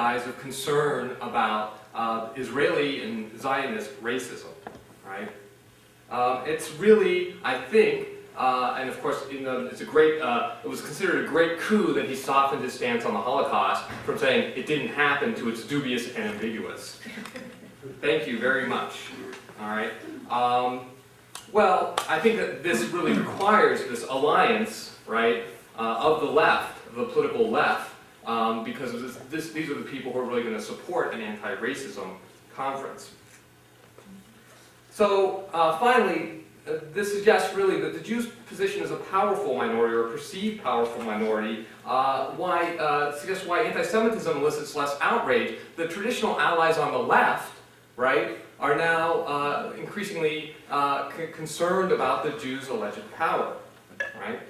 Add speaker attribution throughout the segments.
Speaker 1: guise of concern about Israeli and Zionist racism, right? It's really, I think, and of course, it's a great, it was considered a great coup that he softened his stance on the Holocaust from saying it didn't happen to it's dubious and ambiguous. Thank you very much. All right. Well, I think that this really requires this alliance, right, of the left, of the political left, because of these are the people who are really going to support an anti-racism conference. So finally, this suggests really that the Jews' position as a powerful minority or a perceived powerful minority suggests why anti-Semitism elicits less outrage. The traditional allies on the left, right, are now increasingly concerned about the Jews' alleged power, right?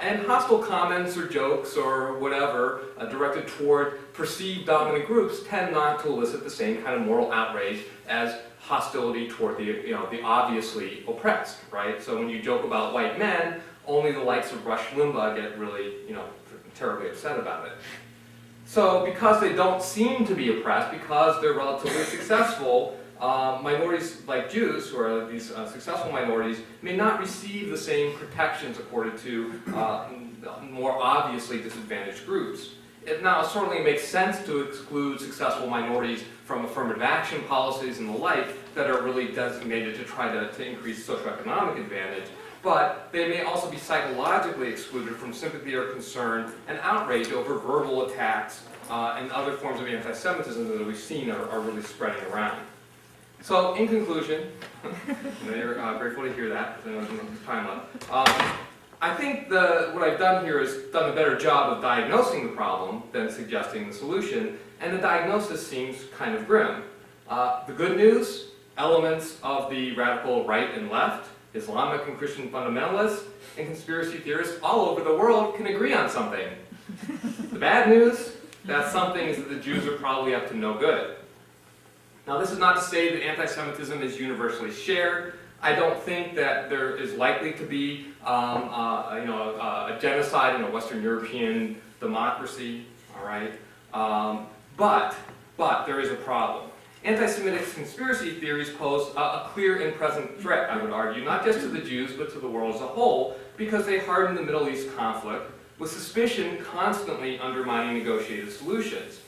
Speaker 1: And hostile comments or jokes or whatever directed toward perceived dominant groups tend not to elicit the same kind of moral outrage as hostility toward the obviously oppressed, right? So when you joke about white men, only the likes of Rush Limbaugh get really, terribly upset about it. So because they don't seem to be oppressed, because they're relatively successful, minorities like Jews, who are these successful minorities, may not receive the same protections accorded to more obviously disadvantaged groups. It now certainly makes sense to exclude successful minorities from affirmative action policies and the like that are really designated to try to increase socioeconomic advantage, but they may also be psychologically excluded from sympathy or concern and outrage over verbal attacks and other forms of anti-Semitism that we've seen are really spreading around. So, in conclusion, you're grateful to hear that, because I know there's time left. I think what I've done here is done a better job of diagnosing the problem than suggesting the solution, and the diagnosis seems kind of grim. The good news, elements of the radical right and left, Islamic and Christian fundamentalists, and conspiracy theorists all over the world can agree on something. The bad news, that something is that the Jews are probably up to no good. Now, this is not to say that anti-Semitism is universally shared. I don't think that there is likely to be a genocide in a Western European democracy, all right? But there is a problem. Anti-Semitic conspiracy theories pose a clear and present threat, I would argue, not just to the Jews, but to the world as a whole, because they harden the Middle East conflict, with suspicion constantly undermining negotiated solutions.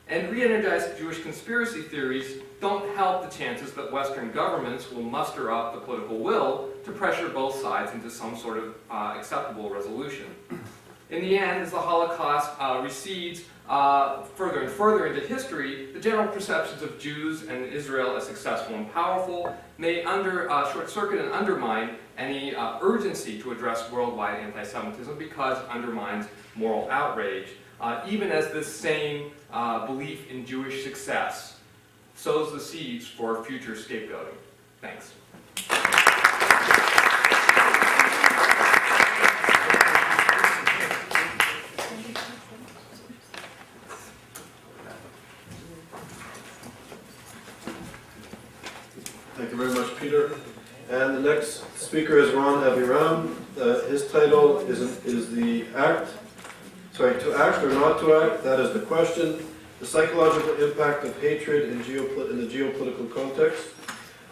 Speaker 1: And re-energized Jewish conspiracy theories don't help the chances that Western governments will muster up the political will to pressure both sides into some sort of acceptable resolution. In the end, as the Holocaust recedes further and further into history, the general perceptions of Jews and Israel as successful and powerful may short-circuit and undermine any urgency to address worldwide anti-Semitism because it undermines moral outrage, even as this same belief in Jewish success sows the seeds for future scapegoating. Thanks.
Speaker 2: Thank you very much, Peter. And the next speaker is Ron Aviram. His title is the act. Sorry, to act or not to act, that is the question. The psychological impact of hatred in the geopolitical context.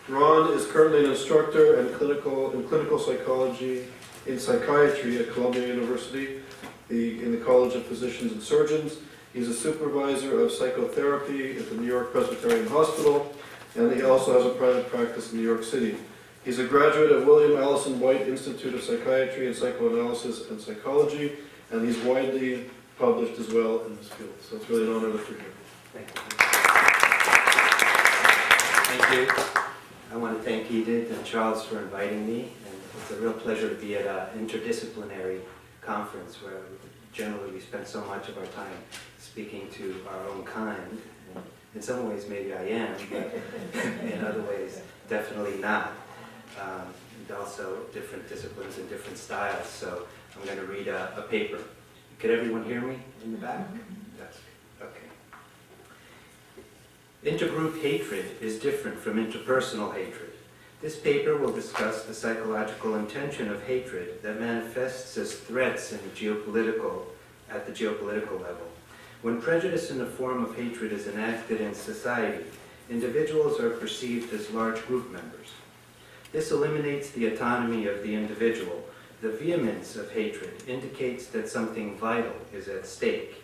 Speaker 2: Ron is currently an instructor in clinical psychology in psychiatry at Columbia University in the College of Physicians and Surgeons. He's a supervisor of psychotherapy at the New York Presbyterian Hospital, and he also has a private practice in New York City. He's a graduate of William Allison White Institute of Psychiatry and Psychoanalysis and Psychology, and he's widely published as well in this field. So it's really an honor that you're here.
Speaker 3: Thank you. Thank you. I want to thank Edith and Charles for inviting me, and it's a real pleasure to be at an interdisciplinary conference where generally we spend so much of our time speaking to our own kind. And in some ways maybe I am, but in other ways definitely not. And also different disciplines and different styles. So I'm going to read a paper. Could everyone hear me in the back? That's okay. Intergroup hatred is different from interpersonal hatred. This paper will discuss the psychological intention of hatred that manifests as threats at the geopolitical level. When prejudice in the form of hatred is enacted in society, individuals are perceived as large group members. This eliminates the autonomy of the individual. The vehemence of hatred indicates that something vital is at stake.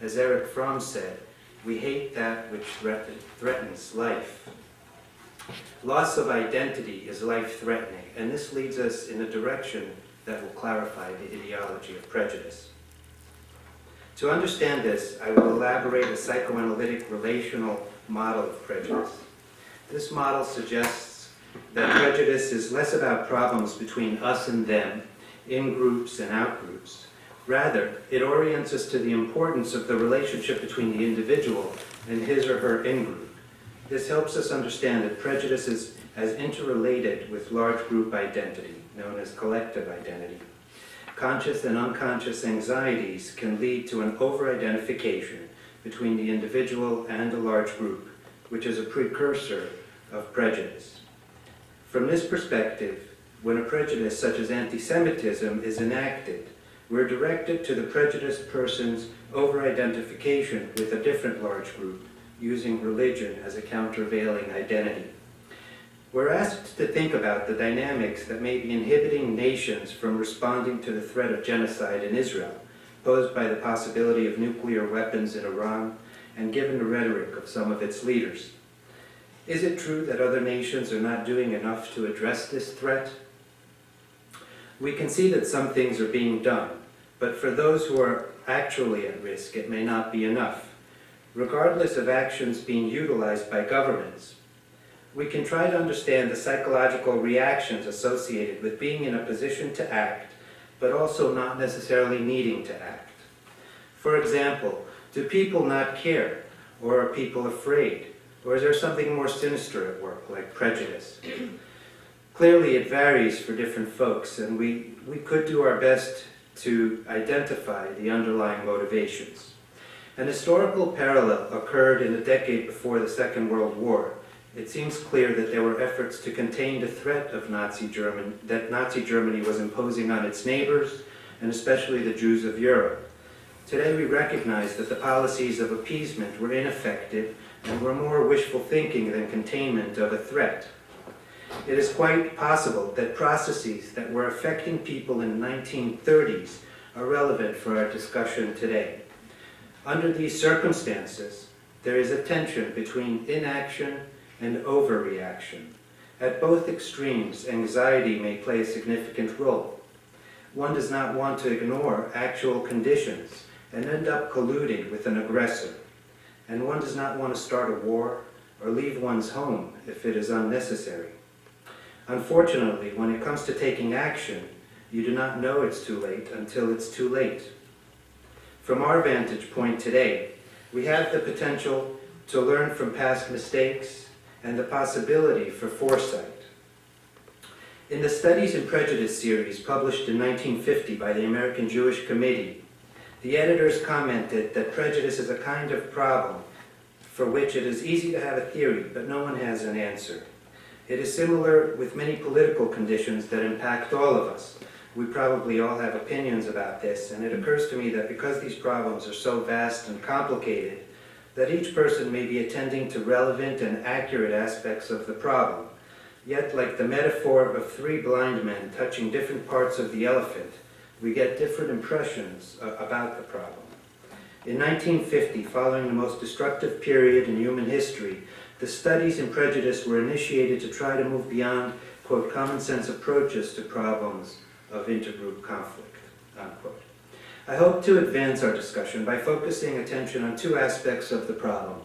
Speaker 3: As Erich Fromm said, we hate that which threatens life. Loss of identity is life-threatening, and this leads us in a direction that will clarify the ideology of prejudice. To understand this, I will elaborate a psychoanalytic relational model of prejudice. This model suggests that prejudice is less about problems between us and them, in-groups and out-groups. Rather, it orients us to the importance of the relationship between the individual and his or her in-group. This helps us understand that prejudice is as interrelated with large group identity, known as collective identity. Conscious and unconscious anxieties can lead to an over-identification between the individual and a large group, which is a precursor of prejudice. From this perspective, when a prejudice such as anti-Semitism is enacted, we're directed to the prejudiced person's over-identification with a different large group, using religion as a countervailing identity. We're asked to think about the dynamics that may be inhibiting nations from responding to the threat of genocide in Israel, posed by the possibility of nuclear weapons in Iran, and given the rhetoric of some of its leaders. Is it true that other nations are not doing enough to address this threat? We can see that some things are being done, but for those who are actually at risk, it may not be enough. Regardless of actions being utilized by governments, we can try to understand the psychological reactions associated with being in a position to act, but also not necessarily needing to act. For example, do people not care, or are people afraid? Or is there something more sinister at work, like prejudice? Clearly, it varies for different folks, and we could do our best to identify the underlying motivations. An historical parallel occurred in the decade before the Second World War. It seems clear that there were efforts to contain the threat of Nazi Germany was imposing on its neighbors, and especially the Jews of Europe. Today we recognize that the policies of appeasement were ineffective and were more wishful thinking than containment of a threat. It is quite possible that processes that were affecting people in the 1930s are relevant for our discussion today. Under these circumstances, there is a tension between inaction and overreaction. At both extremes, anxiety may play a significant role. One does not want to ignore actual conditions and end up colluding with an aggressor. And one does not want to start a war or leave one's home if it is unnecessary. Unfortunately, when it comes to taking action, you do not know it's too late until it's too late. From our vantage point today, we have the potential to learn from past mistakes and the possibility for foresight. In the Studies in Prejudice series published in 1950 by the American Jewish Committee, the editors commented that prejudice is a kind of problem for which it is easy to have a theory, but no one has an answer. It is similar with many political conditions that impact all of us. We probably all have opinions about this, and it occurs to me that because these problems are so vast and complicated, that each person may be attending to relevant and accurate aspects of the problem. Yet, like the metaphor of three blind men touching different parts of the elephant, we get different impressions about the problem. In 1950, following the most destructive period in human history, the Studies in Prejudice were initiated to try to move beyond, quote, common sense approaches to problems of intergroup conflict, unquote. I hope to advance our discussion by focusing attention on two aspects of the problem.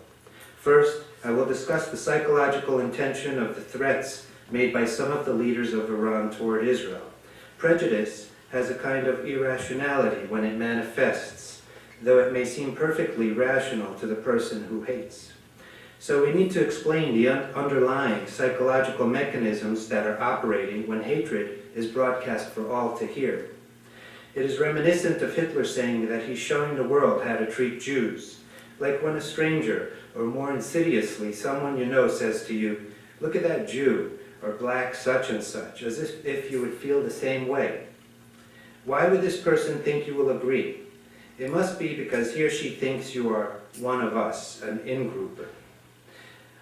Speaker 3: First, I will discuss the psychological intention of the threats made by some of the leaders of Iran toward Israel. Prejudice has a kind of irrationality when it manifests, though it may seem perfectly rational to the person who hates. So we need to explain the underlying psychological mechanisms that are operating when hatred is broadcast for all to hear. It is reminiscent of Hitler saying that he's showing the world how to treat Jews, like when a stranger, or more insidiously, someone you know says to you, "Look at that Jew," or "black such and such," as if you would feel the same way. Why would this person think you will agree? It must be because he or she thinks you are one of us, an in-grouper.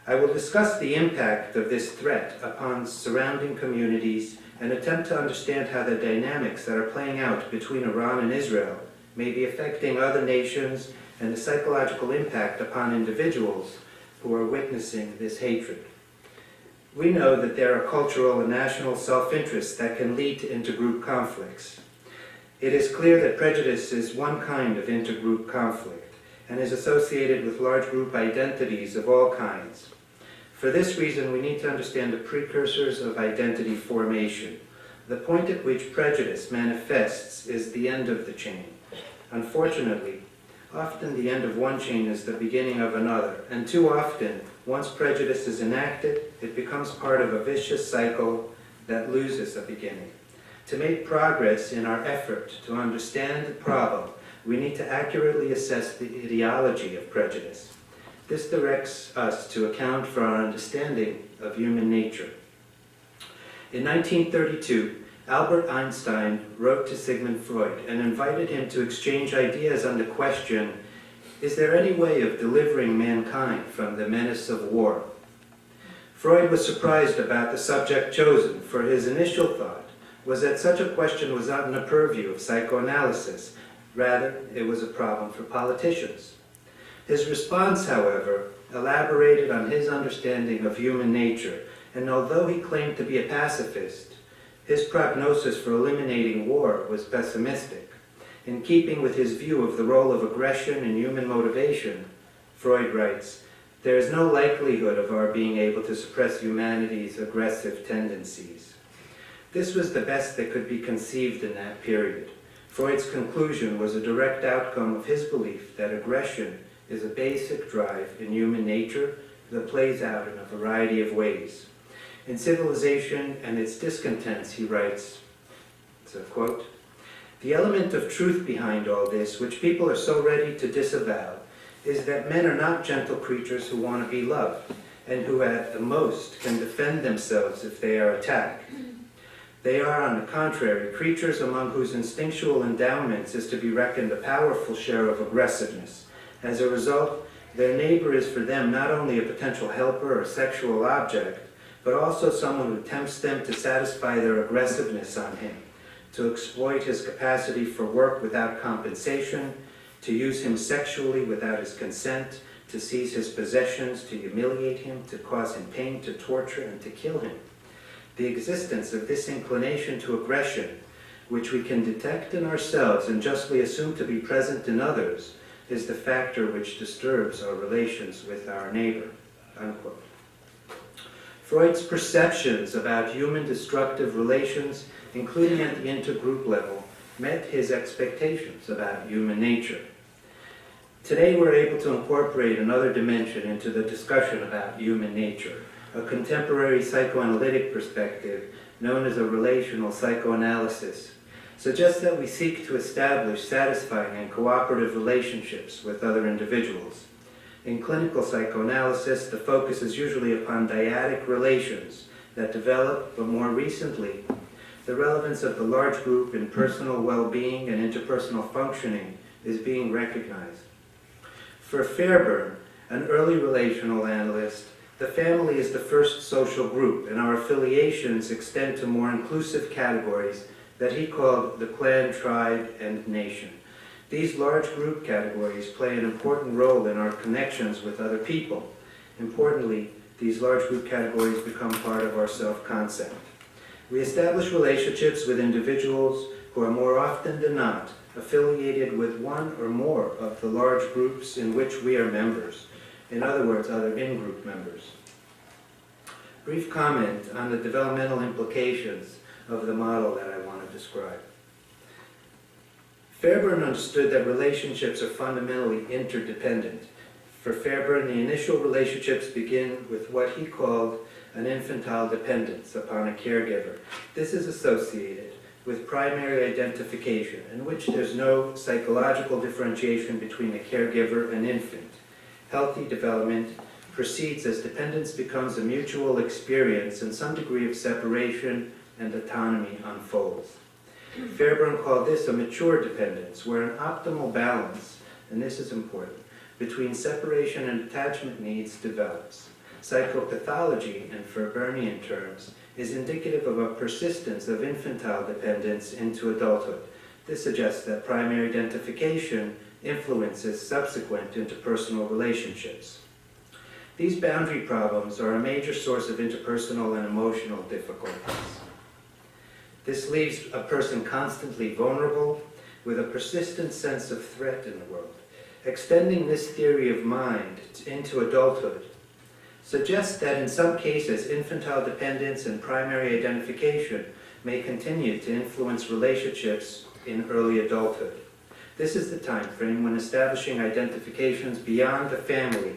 Speaker 3: I will discuss the impact of this threat upon surrounding communities and attempt to understand how the dynamics that are playing out between Iran and Israel may be affecting other nations and the psychological impact upon individuals who are witnessing this hatred. We know that there are cultural and national self-interests that can lead to intergroup conflicts. It is clear that prejudice is one kind of intergroup conflict and is associated with large group identities of all kinds. For this reason, we need to understand the precursors of identity formation. The point at which prejudice manifests is the end of the chain. Unfortunately, often the end of one chain is the beginning of another, and too often, once prejudice is enacted, it becomes part of a vicious cycle that loses a beginning. To make progress in our effort to understand the problem, we need to accurately assess the etiology of prejudice. This directs us to account for our understanding of human nature. In 1932, Albert Einstein wrote to Sigmund Freud and invited him to exchange ideas on the question, is there any way of delivering mankind from the menace of war? Freud was surprised about the subject chosen, for his initial thought was that such a question was not in the purview of psychoanalysis. Rather, it was a problem for politicians. His response, however, elaborated on his understanding of human nature, and although he claimed to be a pacifist, his prognosis for eliminating war was pessimistic. In keeping with his view of the role of aggression in human motivation, Freud writes, there is no likelihood of our being able to suppress humanity's aggressive tendencies. This was the best that could be conceived in that period. Freud's conclusion was a direct outcome of his belief that aggression is a basic drive in human nature that plays out in a variety of ways. In Civilization and Its Discontents, he writes, it's a quote, the element of truth behind all this, which people are so ready to disavow, is that men are not gentle creatures who want to be loved, and who at the most can defend themselves if they are attacked. They are, on the contrary, creatures among whose instinctual endowments is to be reckoned a powerful share of aggressiveness. As a result, their neighbor is for them not only a potential helper or sexual object, but also someone who tempts them to satisfy their aggressiveness on him, to exploit his capacity for work without compensation, to use him sexually without his consent, to seize his possessions, to humiliate him, to cause him pain, to torture, and to kill him. The existence of this inclination to aggression, which we can detect in ourselves and justly assume to be present in others, is the factor which disturbs our relations with our neighbor. Unquote. Freud's perceptions about human destructive relations, including at the intergroup level, met his expectations about human nature. Today we're able to incorporate another dimension into the discussion about human nature, a contemporary psychoanalytic perspective known as a relational psychoanalysis, suggests that we seek to establish satisfying and cooperative relationships with other individuals. In clinical psychoanalysis, the focus is usually upon dyadic relations that develop, but more recently, the relevance of the large group in personal well-being and interpersonal functioning is being recognized. For Fairburn, an early relational analyst, the family is the first social group, and our affiliations extend to more inclusive categories that he called the clan, tribe, and nation. These large group categories play an important role in our connections with other people. Importantly, these large group categories become part of our self-concept. We establish relationships with individuals who are more often than not affiliated with one or more of the large groups in which we are members. In other words, other in-group members. Brief comment on the developmental implications of the model that I want to describe. Fairburn understood that relationships are fundamentally interdependent. For Fairburn, the initial relationships begin with what he called an infantile dependence upon a caregiver. This is associated with primary identification, in which there's no psychological differentiation between a caregiver and infant. Healthy development proceeds as dependence becomes a mutual experience and some degree of separation and autonomy unfolds. Fairburn called this a mature dependence, where an optimal balance, and this is important, between separation and attachment needs develops. Psychopathology, in Fairburnian terms, is indicative of a persistence of infantile dependence into adulthood. This suggests that primary identification influences subsequent interpersonal relationships. These boundary problems are a major source of interpersonal and emotional difficulties. This leaves a person constantly vulnerable, with a persistent sense of threat in the world. Extending this theory of mind into adulthood suggests that in some cases, infantile dependence and primary identification may continue to influence relationships in early adulthood. This is the time frame when establishing identifications beyond the family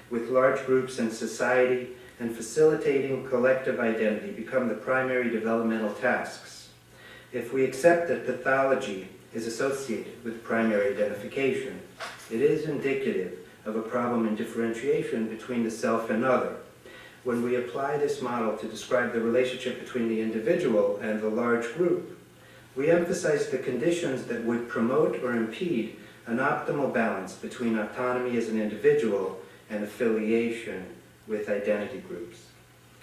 Speaker 3: with large groups and society and facilitating collective identity become the primary developmental tasks. If we accept that pathology is associated with primary identification, it is indicative of a problem in differentiation between the self and other. When we apply this model to describe the relationship between the individual and the large group, we emphasize the conditions that would promote or impede an optimal balance between autonomy as an individual and affiliation with identity groups.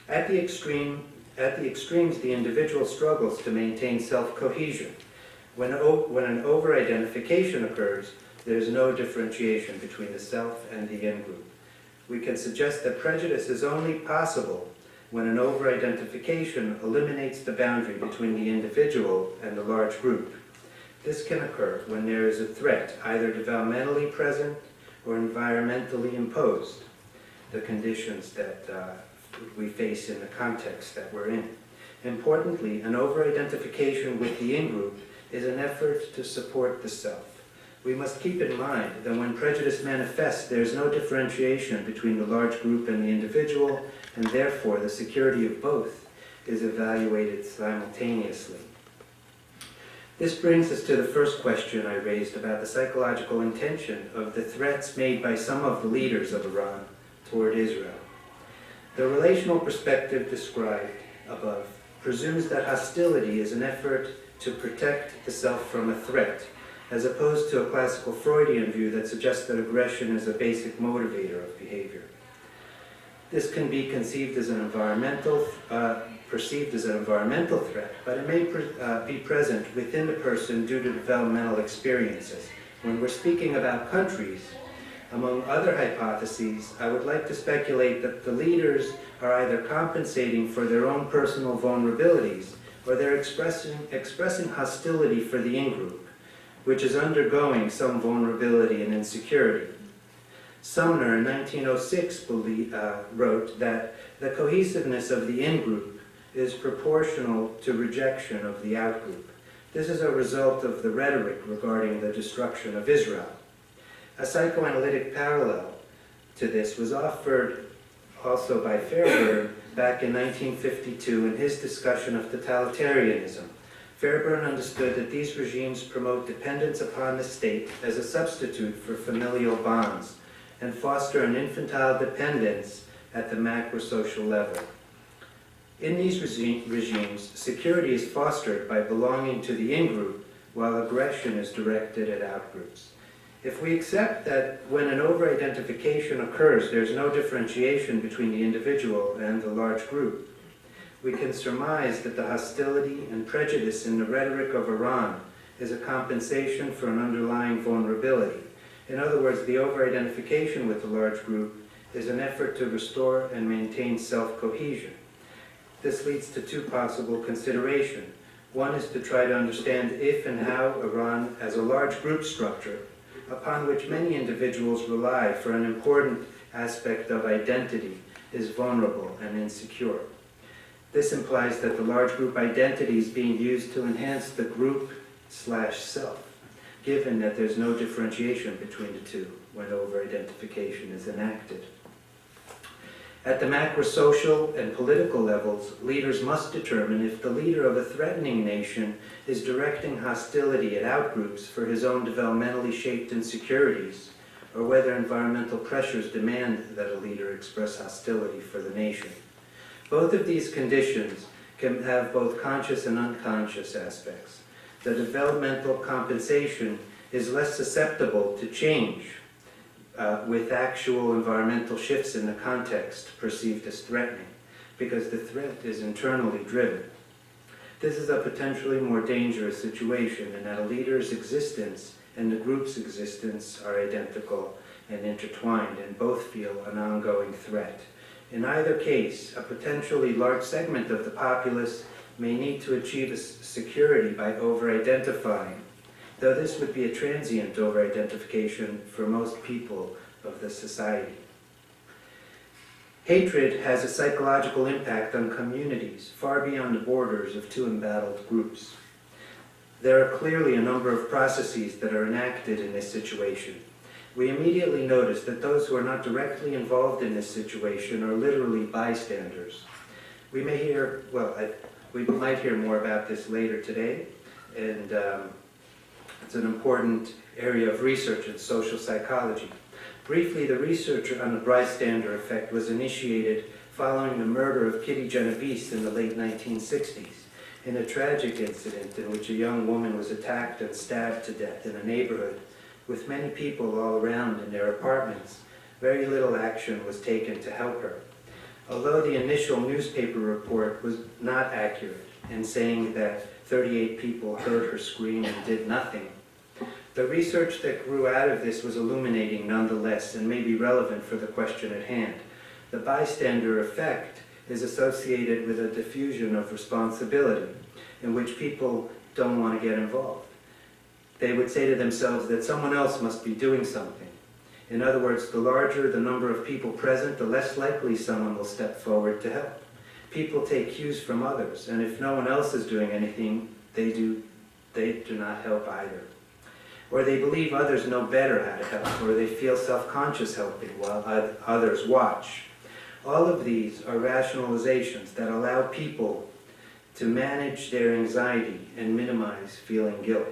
Speaker 3: At the extremes, the individual struggles to maintain self-cohesion. When an over-identification occurs, there is no differentiation between the self and the in-group. We can suggest that prejudice is only possible when an over-identification eliminates the boundary between the individual and the large group. This can occur when there is a threat, either developmentally present or environmentally imposed, the conditions that we face in the context that we're in. Importantly, an over-identification with the in-group is an effort to support the self. We must keep in mind that when prejudice manifests, there is no differentiation between the large group and the individual, and therefore the security of both is evaluated simultaneously. This brings us to the first question I raised about the psychological intention of the threats made by some of the leaders of Iran toward Israel. The relational perspective described above presumes that hostility is an effort to protect the self from a threat, as opposed to a classical Freudian view that suggests that aggression is a basic motivator of behavior. This can be perceived as an environmental threat, but it may be present within the person due to developmental experiences. When we're speaking about countries, among other hypotheses, I would like to speculate that the leaders are either compensating for their own personal vulnerabilities, or they're expressing hostility for the in-group, which is undergoing some vulnerability and insecurity. Sumner in 1906 wrote that the cohesiveness of the in-group is proportional to rejection of the out-group. This is a result of the rhetoric regarding the destruction of Israel. A psychoanalytic parallel to this was offered also by Fairburn back in 1952 in his discussion of totalitarianism. Fairburn understood that these regimes promote dependence upon the state as a substitute for familial bonds and foster an infantile dependence at the macrosocial level. In these regimes, security is fostered by belonging to the in-group, while aggression is directed at out-groups. If we accept that when an over-identification occurs, there's no differentiation between the individual and the large group, we can surmise that the hostility and prejudice in the rhetoric of Iran is a compensation for an underlying vulnerability. In other words, the over-identification with the large group is an effort to restore and maintain self-cohesion. This leads to two possible considerations. One is to try to understand if and how Iran, as a large group structure, upon which many individuals rely for an important aspect of identity, is vulnerable and insecure. This implies that the large group identity is being used to enhance the group/self, given that there's no differentiation between the two when over-identification is enacted. At the macrosocial and political levels, leaders must determine if the leader of a threatening nation is directing hostility at outgroups for his own developmentally shaped insecurities, or whether environmental pressures demand that a leader express hostility for the nation. Both of these conditions can have both conscious and unconscious aspects. the developmental compensation is less susceptible to change with actual environmental shifts in the context perceived as threatening, because the threat is internally driven. This is a potentially more dangerous situation in that a leader's existence and the group's existence are identical and intertwined, and both feel an ongoing threat. In either case, a potentially large segment of the populace may need to achieve security by over-identifying, though this would be a transient over-identification for most people of the society. Hatred has a psychological impact on communities far beyond the borders of two embattled groups. There are clearly a number of processes that are enacted in this situation. We immediately notice that those who are not directly involved in this situation are literally bystanders. We might hear more about this later today, and it's an important area of research in social psychology. Briefly, the research on the bystander effect was initiated following the murder of Kitty Genovese in the late 1960s, in a tragic incident in which a young woman was attacked and stabbed to death in a neighborhood with many people all around in their apartments. Very little action was taken to help her. Although the initial newspaper report was not accurate in saying that 38 people heard her scream and did nothing, the research that grew out of this was illuminating nonetheless and may be relevant for the question at hand. The bystander effect is associated with a diffusion of responsibility in which people don't want to get involved. They would say to themselves that someone else must be doing something. In other words, the larger the number of people present, the less likely someone will step forward to help. People take cues from others, and if no one else is doing anything, they do not help either. Or they believe others know better how to help, or they feel self-conscious helping while others watch. All of these are rationalizations that allow people to manage their anxiety and minimize feeling guilt.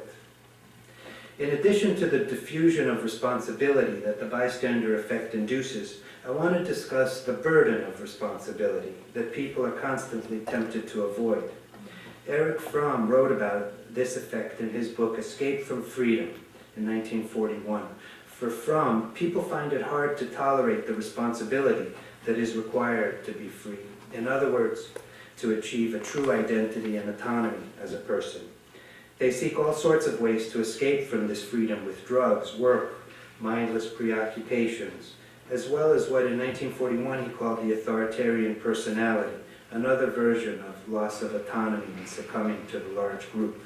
Speaker 3: In addition to the diffusion of responsibility that the bystander effect induces, I want to discuss the burden of responsibility that people are constantly tempted to avoid. Erich Fromm wrote about this effect in his book Escape from Freedom in 1941. For Fromm, people find it hard to tolerate the responsibility that is required to be free. In other words, to achieve a true identity and autonomy as a person. They seek all sorts of ways to escape from this freedom with drugs, work, mindless preoccupations, as well as what in 1941 he called the authoritarian personality, another version of loss of autonomy and succumbing to the large group.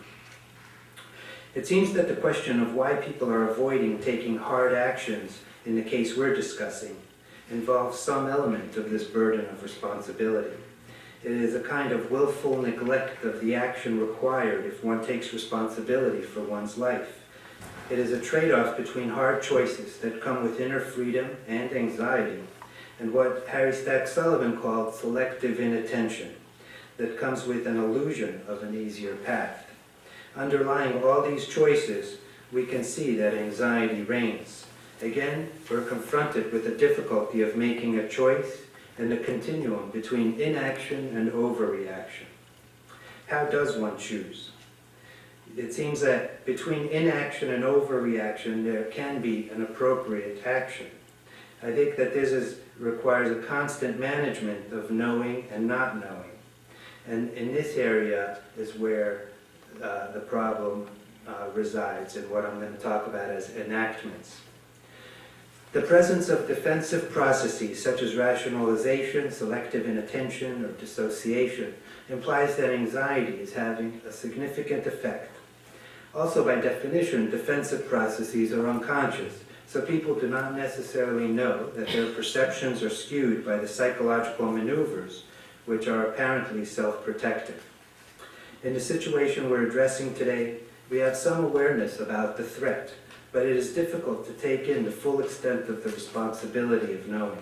Speaker 3: It seems that the question of why people are avoiding taking hard actions in the case we're discussing involves some element of this burden of responsibility. It is a kind of willful neglect of the action required if one takes responsibility for one's life. It is a trade-off between hard choices that come with inner freedom and anxiety, and what Harry Stack Sullivan called selective inattention, that comes with an illusion of an easier path. Underlying all these choices, we can see that anxiety reigns. Again, we're confronted with the difficulty of making a choice and the continuum between inaction and overreaction. How does one choose? It seems that between inaction and overreaction, there can be an appropriate action. I think that this requires a constant management of knowing and not knowing. And in this area is where the problem resides, in what I'm going to talk about as enactments. The presence of defensive processes such as rationalization, selective inattention, or dissociation implies that anxiety is having a significant effect. Also, by definition, defensive processes are unconscious, so people do not necessarily know that their perceptions are skewed by the psychological maneuvers, which are apparently self-protective. In the situation we're addressing today, we have some awareness about the threat, but it is difficult to take in the full extent of the responsibility of knowing.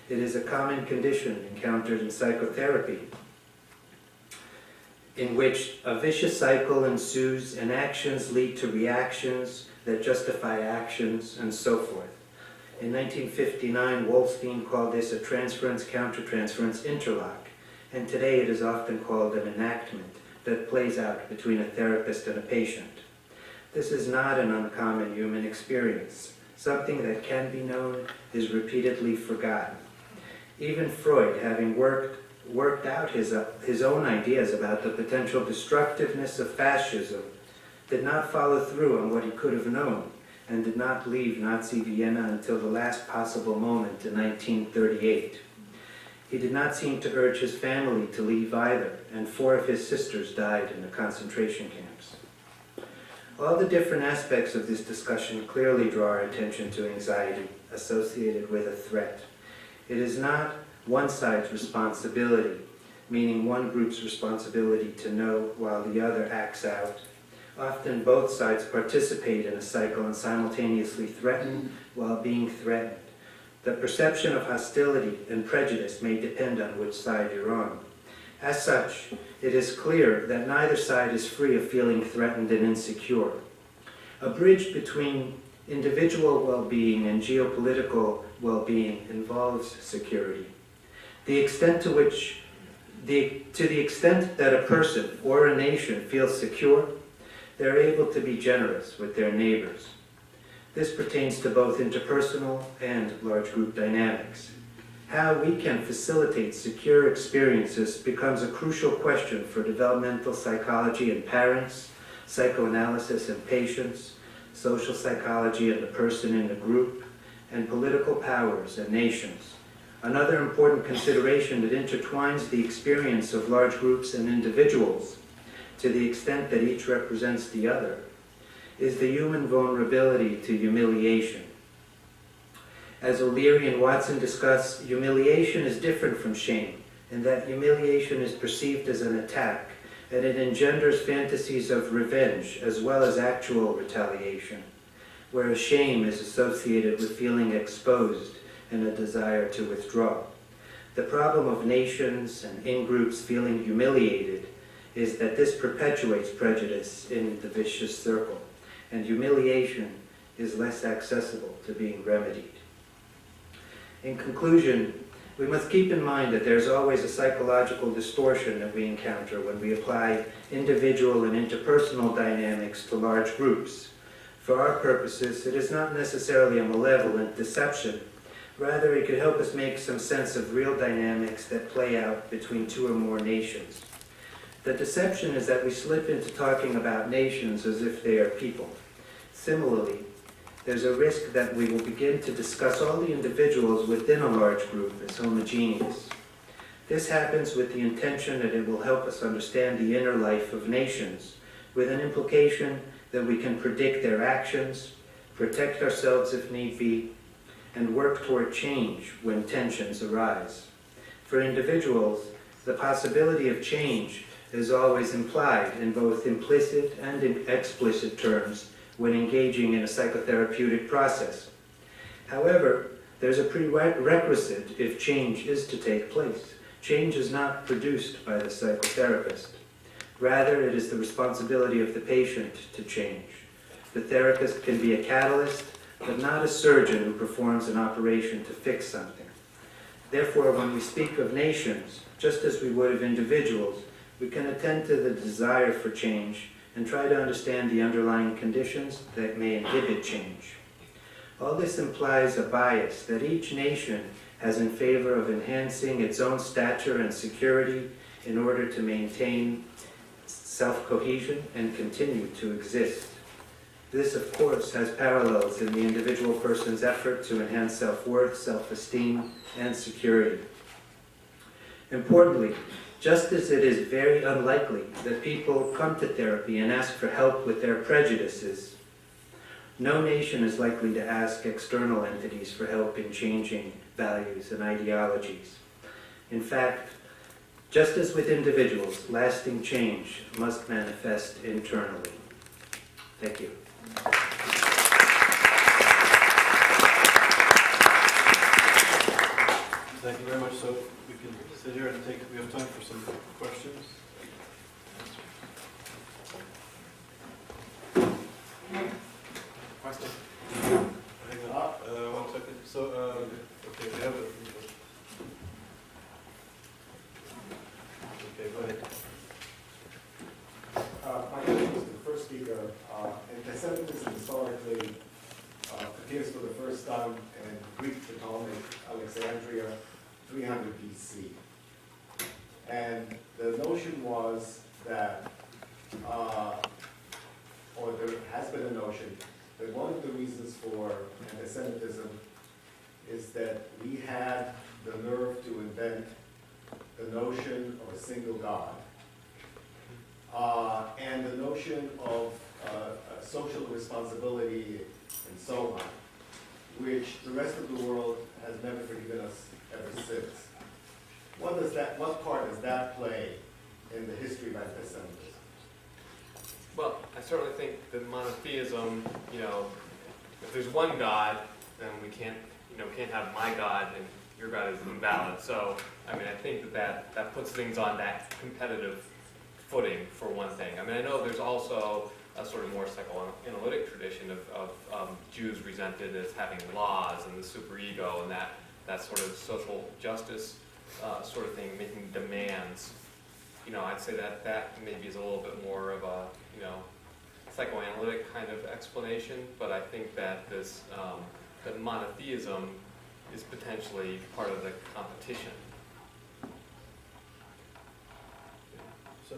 Speaker 3: It is a common condition encountered in psychotherapy, in which a vicious cycle ensues and actions lead to reactions that justify actions, and so forth. In 1959, Wolstein called this a transference-countertransference interlock, and today it is often called an enactment, that plays out between a therapist and a patient. This is not an uncommon human experience. Something that can be known is repeatedly forgotten. Even Freud, having worked out his own ideas about the potential destructiveness of fascism, did not follow through on what he could have known, and did not leave Nazi Vienna until the last possible moment in 1938. He did not seem to urge his family to leave either, and 4 of his sisters died in the concentration camps. All the different aspects of this discussion clearly draw our attention to anxiety associated with a threat. It is not one side's responsibility, meaning one group's responsibility to know while the other acts out. Often both sides participate in a cycle and simultaneously threaten while being threatened. The perception of hostility and prejudice may depend on which side you're on. As such, it is clear that neither side is free of feeling threatened and insecure. A bridge between individual well-being and geopolitical well-being involves security. To the extent that a person or a nation feels secure, they're able to be generous with their neighbors. This pertains to both interpersonal and large group dynamics. How we can facilitate secure experiences becomes a crucial question for developmental psychology in parents, psychoanalysis in patients, social psychology and the person in the group, and political powers and nations. Another important consideration that intertwines the experience of large groups and individuals, to the extent that each represents the other, is the human vulnerability to humiliation. As O'Leary and Watson discuss, humiliation is different from shame, in that humiliation is perceived as an attack, and it engenders fantasies of revenge as well as actual retaliation, whereas shame is associated with feeling exposed and a desire to withdraw. The problem of nations and in-groups feeling humiliated is that this perpetuates prejudice in the vicious circle, and humiliation is less accessible to being remedied. In conclusion, we must keep in mind that there's always a psychological distortion that we encounter when we apply individual and interpersonal dynamics to large groups. For our purposes, it is not necessarily a malevolent deception. Rather, it could help us make some sense of real dynamics that play out between 2 or more nations. The deception is that we slip into talking about nations as if they are people. Similarly, there's a risk that we will begin to discuss all the individuals within a large group as homogeneous. This happens with the intention that it will help us understand the inner life of nations, with an implication that we can predict their actions, protect ourselves if need be, and work toward change when tensions arise. For individuals, the possibility of change is always implied in both implicit and in explicit terms when engaging in a psychotherapeutic process. However, there's a prerequisite if change is to take place. Change is not produced by the psychotherapist. Rather, it is the responsibility of the patient to change. The therapist can be a catalyst, but not a surgeon who performs an operation to fix something. Therefore, when we speak of nations, just as we would of individuals, we can attend to the desire for change and try to understand the underlying conditions that may inhibit change. All this implies a bias that each nation has in favor of enhancing its own stature and security in order to maintain self-cohesion and continue to exist. This, of course, has parallels in the individual person's effort to enhance self-worth, self-esteem, and security. Importantly, just as it is very unlikely that people come to therapy and ask for help with their prejudices, no nation is likely to ask external entities for help in changing values and ideologies. In fact, just as with individuals, lasting change must manifest internally. Thank you.
Speaker 2: Thank you very much. So we can sit here and we have time for some questions.
Speaker 1: Question?
Speaker 2: Hang on, 1 second. So, okay, we have it. Okay, go ahead.
Speaker 4: done in Greek Ptolemaic Alexandria, 300 BC. And the notion was that, or there has been a notion, that one of the reasons for anti-Semitism is that we had the nerve to invent the notion of a single God, and the notion of social responsibility and so on, which the rest of the world has never forgiven us ever since. What part does that play in the history of anti-Semitism?
Speaker 1: Well, I certainly think that monotheism, if there's one God, then we can't have my God and your God is invalid. So, I think that puts things on that competitive footing for one thing. I know there's also a sort of more psychoanalytic tradition of Jews resented as having laws and the superego and that sort of social justice sort of thing, making demands. I'd say that maybe is a little bit more of a psychoanalytic kind of explanation, but I think that that monotheism is potentially part of the competition.
Speaker 2: So,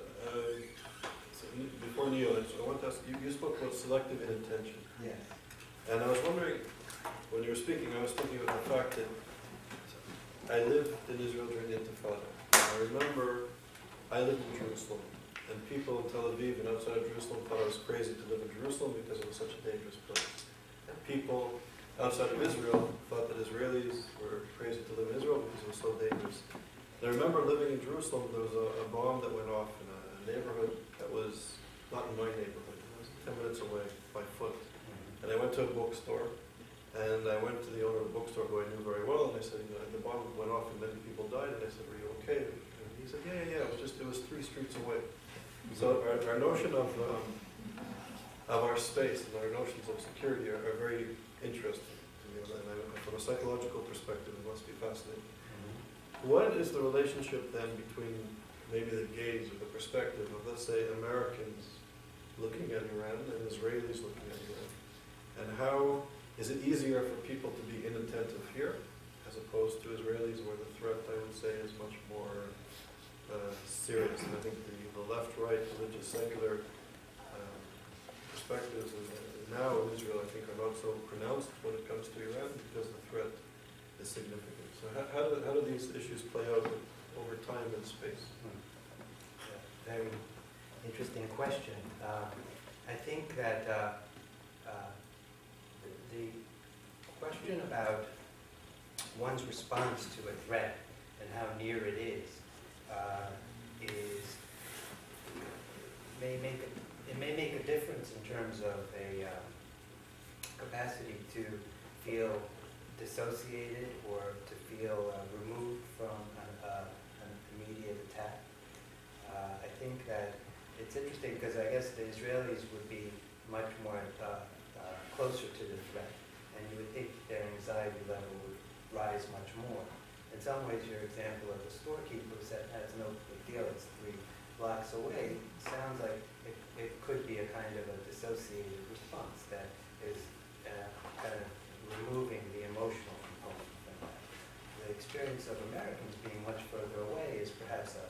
Speaker 2: before Neil, I want to ask, you spoke about selective inattention.
Speaker 3: Yes.
Speaker 2: And I was wondering, when you were speaking, I was thinking about the fact that I lived in Israel during the Intifada. I remember I lived in Jerusalem, and people in Tel Aviv and outside of Jerusalem thought I was crazy to live in Jerusalem because it was such a dangerous place. And people outside of Israel thought that Israelis were crazy to live in Israel because it was so dangerous. And I remember living in Jerusalem, there was a bomb that went off in a neighborhood that was not in my neighborhood. It was 10 minutes away by foot. And I went to a bookstore, and I went to the owner of the bookstore who I knew very well, and I said, the bomb went off and many people died, and I said, were you okay? And he said, yeah, it was 3 streets away. So our notion of our space and our notions of security are very interesting to me, and from a psychological perspective, it must be fascinating. What is the relationship then between maybe the gaze or the perspective of, let's say, Americans looking at Iran and Israelis looking at Iran? And how is it easier for people to be inattentive here as opposed to Israelis where the threat, I would say, is much more serious? And I think the left-right, religious, secular perspectives now in Israel, I think, are not so pronounced when it comes to Iran because the threat is significant. So how do these issues play out over time and space?
Speaker 3: Very interesting question. I think that the question about one's response to a threat and how near it is may make a difference in terms of a capacity to feel dissociated or to feel removed from an immediate attack. I think that it's interesting because I guess the Israelis would be much more closer to the threat, and you would think their anxiety level would rise much more. In some ways, your example of the storekeeper who said that's no big deal, it's 3 blocks away, sounds like it could be a kind of a dissociated response that is kind of removing the emotional component from that. The experience of Americans being much further away is perhaps a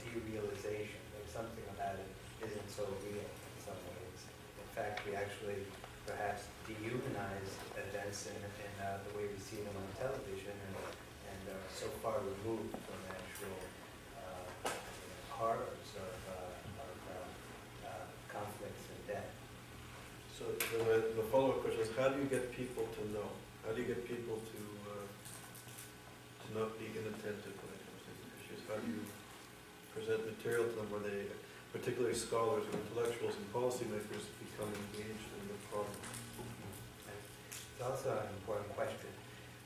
Speaker 3: derealization. There's something about it isn't so real in some ways. In fact, we actually perhaps dehumanize events in the way we see them on television and are so far removed from actual horrors of conflicts and death.
Speaker 2: So the follow-up question is, how do you get people to know? How do you get people to not be inattentive when it comes to these issues? How do you present material to them where they, particularly scholars or intellectuals and policymakers, become engaged in the problem?
Speaker 3: It's also an important question.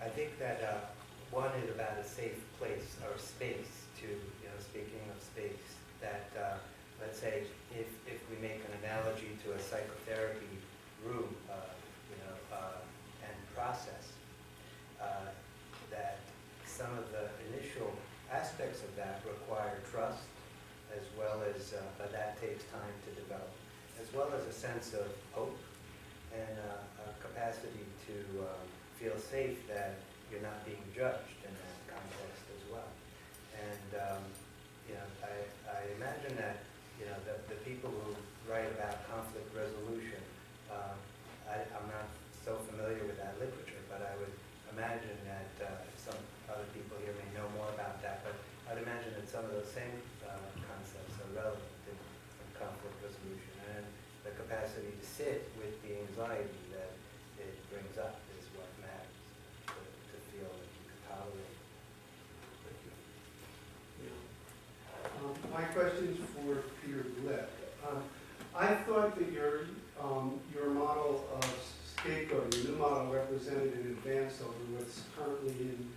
Speaker 3: I think that one is about a safe place or space to, speaking of space, that let's say if we make an analogy to a psychotherapy room, and process, that some of the initial aspects of that require trust, as well as, but that takes time to develop, as well as a sense of hope, and a capacity to feel safe that you're not being judged in that context as well. And you know, I imagine that the people who write about conflict resolution, I'm not so familiar with that literature, but I would imagine that some other people here may know more about that, but I'd imagine that some of those same concepts are relevant in conflict resolution, and the capacity to sit with the anxiety that it brings up is what matters, to feel that you can tolerate.
Speaker 5: My question is for Peter Glick. I thought that your model of scapegoating, your new model, represented an advance over what's currently in,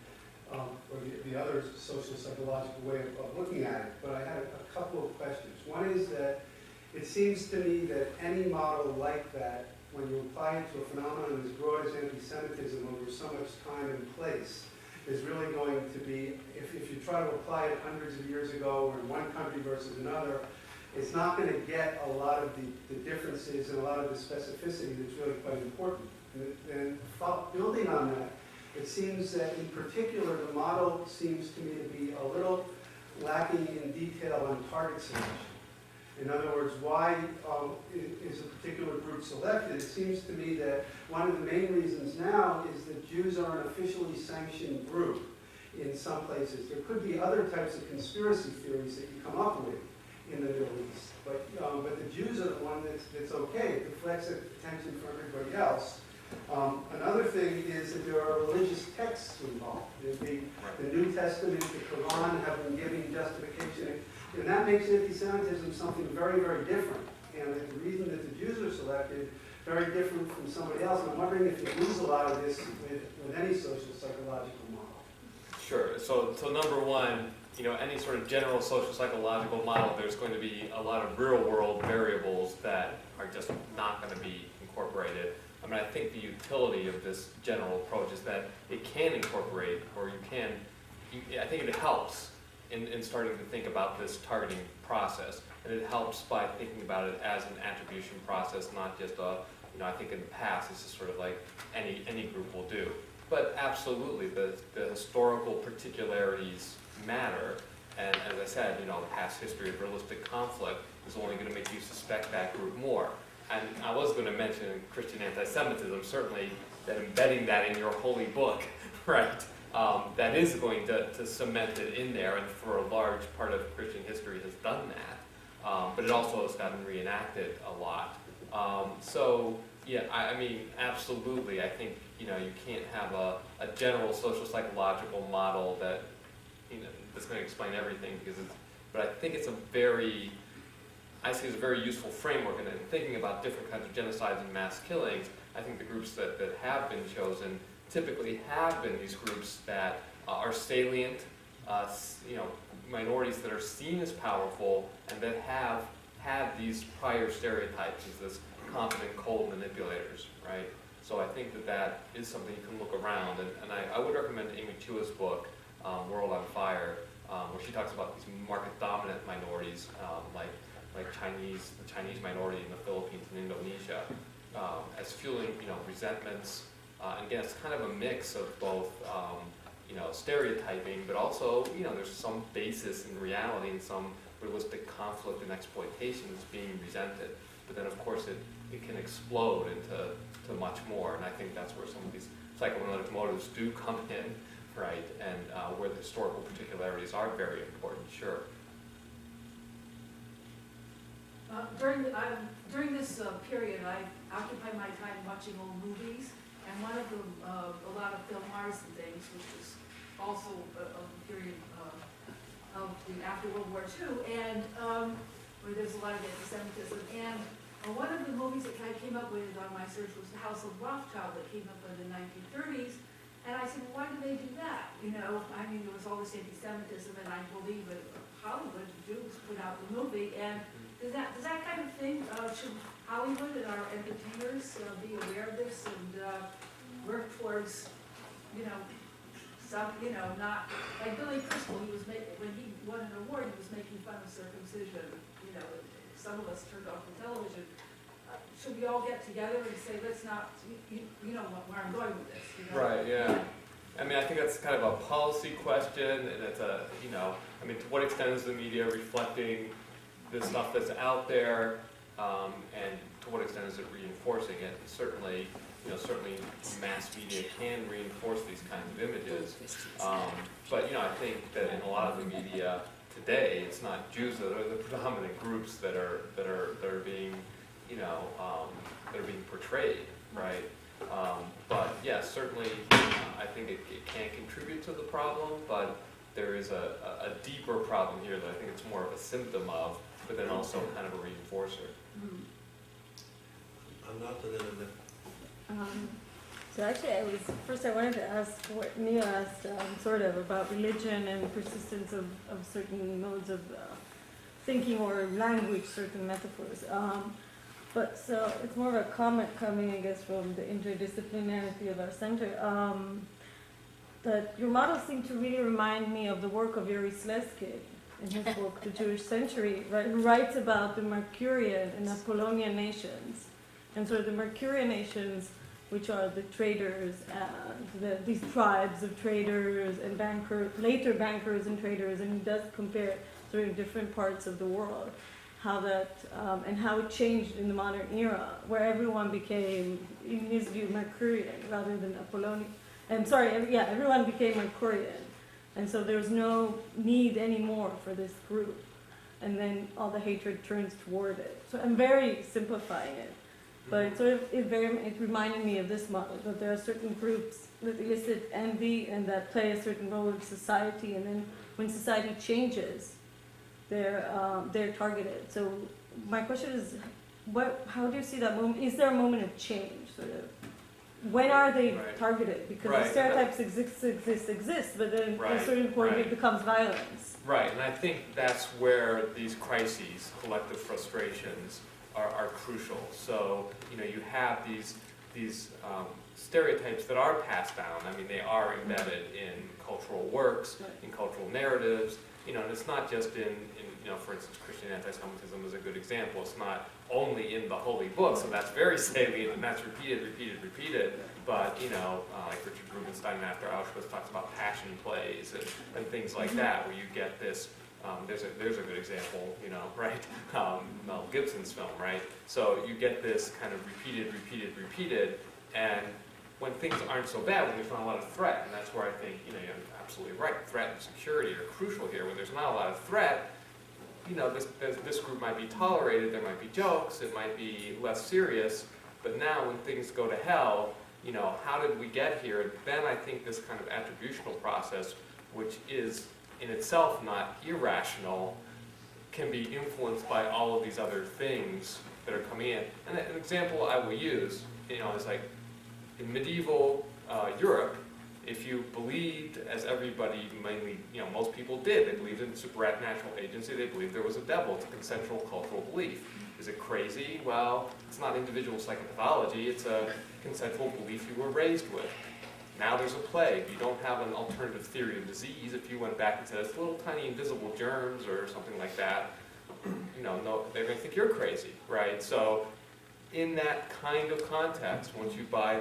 Speaker 5: or the other social psychological way of looking at it. But I had a couple of questions. One is that it seems to me that any model like that, when you apply it to a phenomenon as broad as anti-Semitism over so much time and place, is really going to be, if you try to apply it hundreds of years ago or in one country versus another, it's not going to get a lot of the differences and a lot of the specificity that's really quite important. And building on that, it seems that in particular the model seems to me to be a little lacking in detail on target selection. In other words, why is a particular group selected? It seems to me that one of the main reasons now is that Jews are an officially sanctioned group in some places. There could be other types of conspiracy theories that you come up with in the Middle East, but the Jews are the one that's okay. It deflects attention from everybody else. Another thing is that there are religious texts involved. The New Testament, the Quran have been giving justification. And that makes anti-Semitism something very, very different. And the reason that the Jews are selected, very different from somebody else. And I'm wondering if you lose a lot of this with any social psychological model.
Speaker 1: Sure. So number one, any sort of general social psychological model, there's going to be a lot of real world variables that are just not going to be incorporated. I mean, I think the utility of this general approach is that it can incorporate, or I think it helps in starting to think about this targeting process. And it helps by thinking about it as an attribution process, not just I think in the past, it's just sort of like any group will do. But absolutely, the historical particularities matter. And as I said, the past history of realistic conflict is only going to make you suspect that group more. And I was going to mention Christian anti-Semitism, certainly that embedding that in your holy book, right, that is going to cement it in there, and for a large part of Christian history has done that. But it also has gotten reenacted a lot. So, yeah, I mean, absolutely, I think, you can't have a general social psychological model that, that's going to explain everything, but I think it's I see it's a very useful framework, and in thinking about different kinds of genocides and mass killings, I think the groups that have been chosen typically have been these groups that are salient, minorities that are seen as powerful and that have had these prior stereotypes as this confident, cold manipulators, right? So I think that is something you can look around, and I would recommend Amy Chua's book, World on Fire, where she talks about these market-dominant minorities, like the Chinese minority in the Philippines and Indonesia, as fueling, resentments. And again, it's kind of a mix of both, stereotyping, but also, there's some basis in reality and some realistic conflict and exploitation that's being resented. But then, of course, it can explode into much more. And I think that's where some of these psychoanalytic motives do come in, right? And where the historical particularities are very important, sure.
Speaker 6: During this period, I occupied my time watching old movies, and one of them, a lot of film noirs and things, which was also a period of the after World War II, and where there's a lot of anti-Semitism. And one of the movies that I came up with on my search was The House of Rothschild, that came up in the 1930s. And I said, well, why did they do that? I mean, there was all this anti-Semitism, and I believe that Hollywood, the Jews, put out the movie, and does that kind of thing, should Hollywood and our entertainers be aware of this and work towards, not, like Billy Crystal, when he won an award, he was making fun of circumcision, some of us turned off the television. should we all get together and say, let's not, you know where I'm going with this, you know?
Speaker 1: Right, yeah. I mean, I think that's kind of a policy question, and it's a, you know, I mean, to what extent is the media reflecting the stuff that's out there, and to what extent is it reinforcing it? Certainly, you know, certainly mass media can reinforce these kinds of images, but, you know, I think that in a lot of the media today, it's not Jews that are the predominant groups that are being, you know, that are being portrayed, right? But yeah, certainly, I think it can contribute to the problem, but there is a deeper problem here that I think it's more of a symptom of, but then also kind of a reinforcer.
Speaker 2: I'm not the limit.
Speaker 7: So actually, I wanted to ask what Nia asked, sort of, about religion and persistence of certain modes of thinking or language, certain metaphors. But so it's more of a comment coming, I guess, from the interdisciplinarity of our center. That your models seem to really remind me of the work of YIISA in his book, The Jewish Century, right, who writes about the Mercurian and Apollonian nations. And so the Mercurian nations, which are the traders, and these tribes of traders and later bankers and traders, and he does compare sort of different parts of the world, how that, and how it changed in the modern era, where everyone became, in his view, Mercurian rather than Apollonian. Everyone became Mercurian. And so there's no need anymore for this group. And then all the hatred turns toward it. So I'm very simplifying it. But it reminded me of this model, that there are certain groups that elicit envy and that play a certain role in society, and then when society changes, they're targeted. So my question is, how do you see that moment? Is there a moment of change, sort of? When are they targeted? Because the stereotypes exist, but then at a certain point it becomes violence.
Speaker 1: Right, and I think that's where these crises, collective frustrations, are crucial. So, you know, you have these stereotypes that are passed down. I mean, they are embedded in cultural works, in cultural narratives, you know, and it's not just in you know, for instance, Christian anti-Semitism is a good example. It's not only in the holy books, and that's very salient, and that's repeated, but, you know, like Richard Rubinstein after Auschwitz talks about passion plays and things like that, where you get this, there's a good example, you know, right? Mel Gibson's film, right? So you get this kind of repeated, and when things aren't so bad, when there's not a lot of threat, and that's where I think, you know, you're absolutely right, threat and security are crucial here. When there's not a lot of threat, you know, this group might be tolerated, there might be jokes, it might be less serious, but now when things go to hell, you know, how did we get here? And then I think this kind of attributional process, which is in itself not irrational, can be influenced by all of these other things that are coming in. And an example I will use, you know, is like in medieval Europe, if you believed, as everybody mainly, you know, most people did, they believed in supernatural agency, they believed there was a devil. It's a consensual cultural belief. Is it crazy? Well, it's not individual psychopathology, it's a consensual belief you were raised with. Now there's a plague. You don't have an alternative theory of disease. If you went back and said it's little tiny invisible germs or something like that, you know, no, they're going to think you're crazy, right? So in that kind of context, once you buy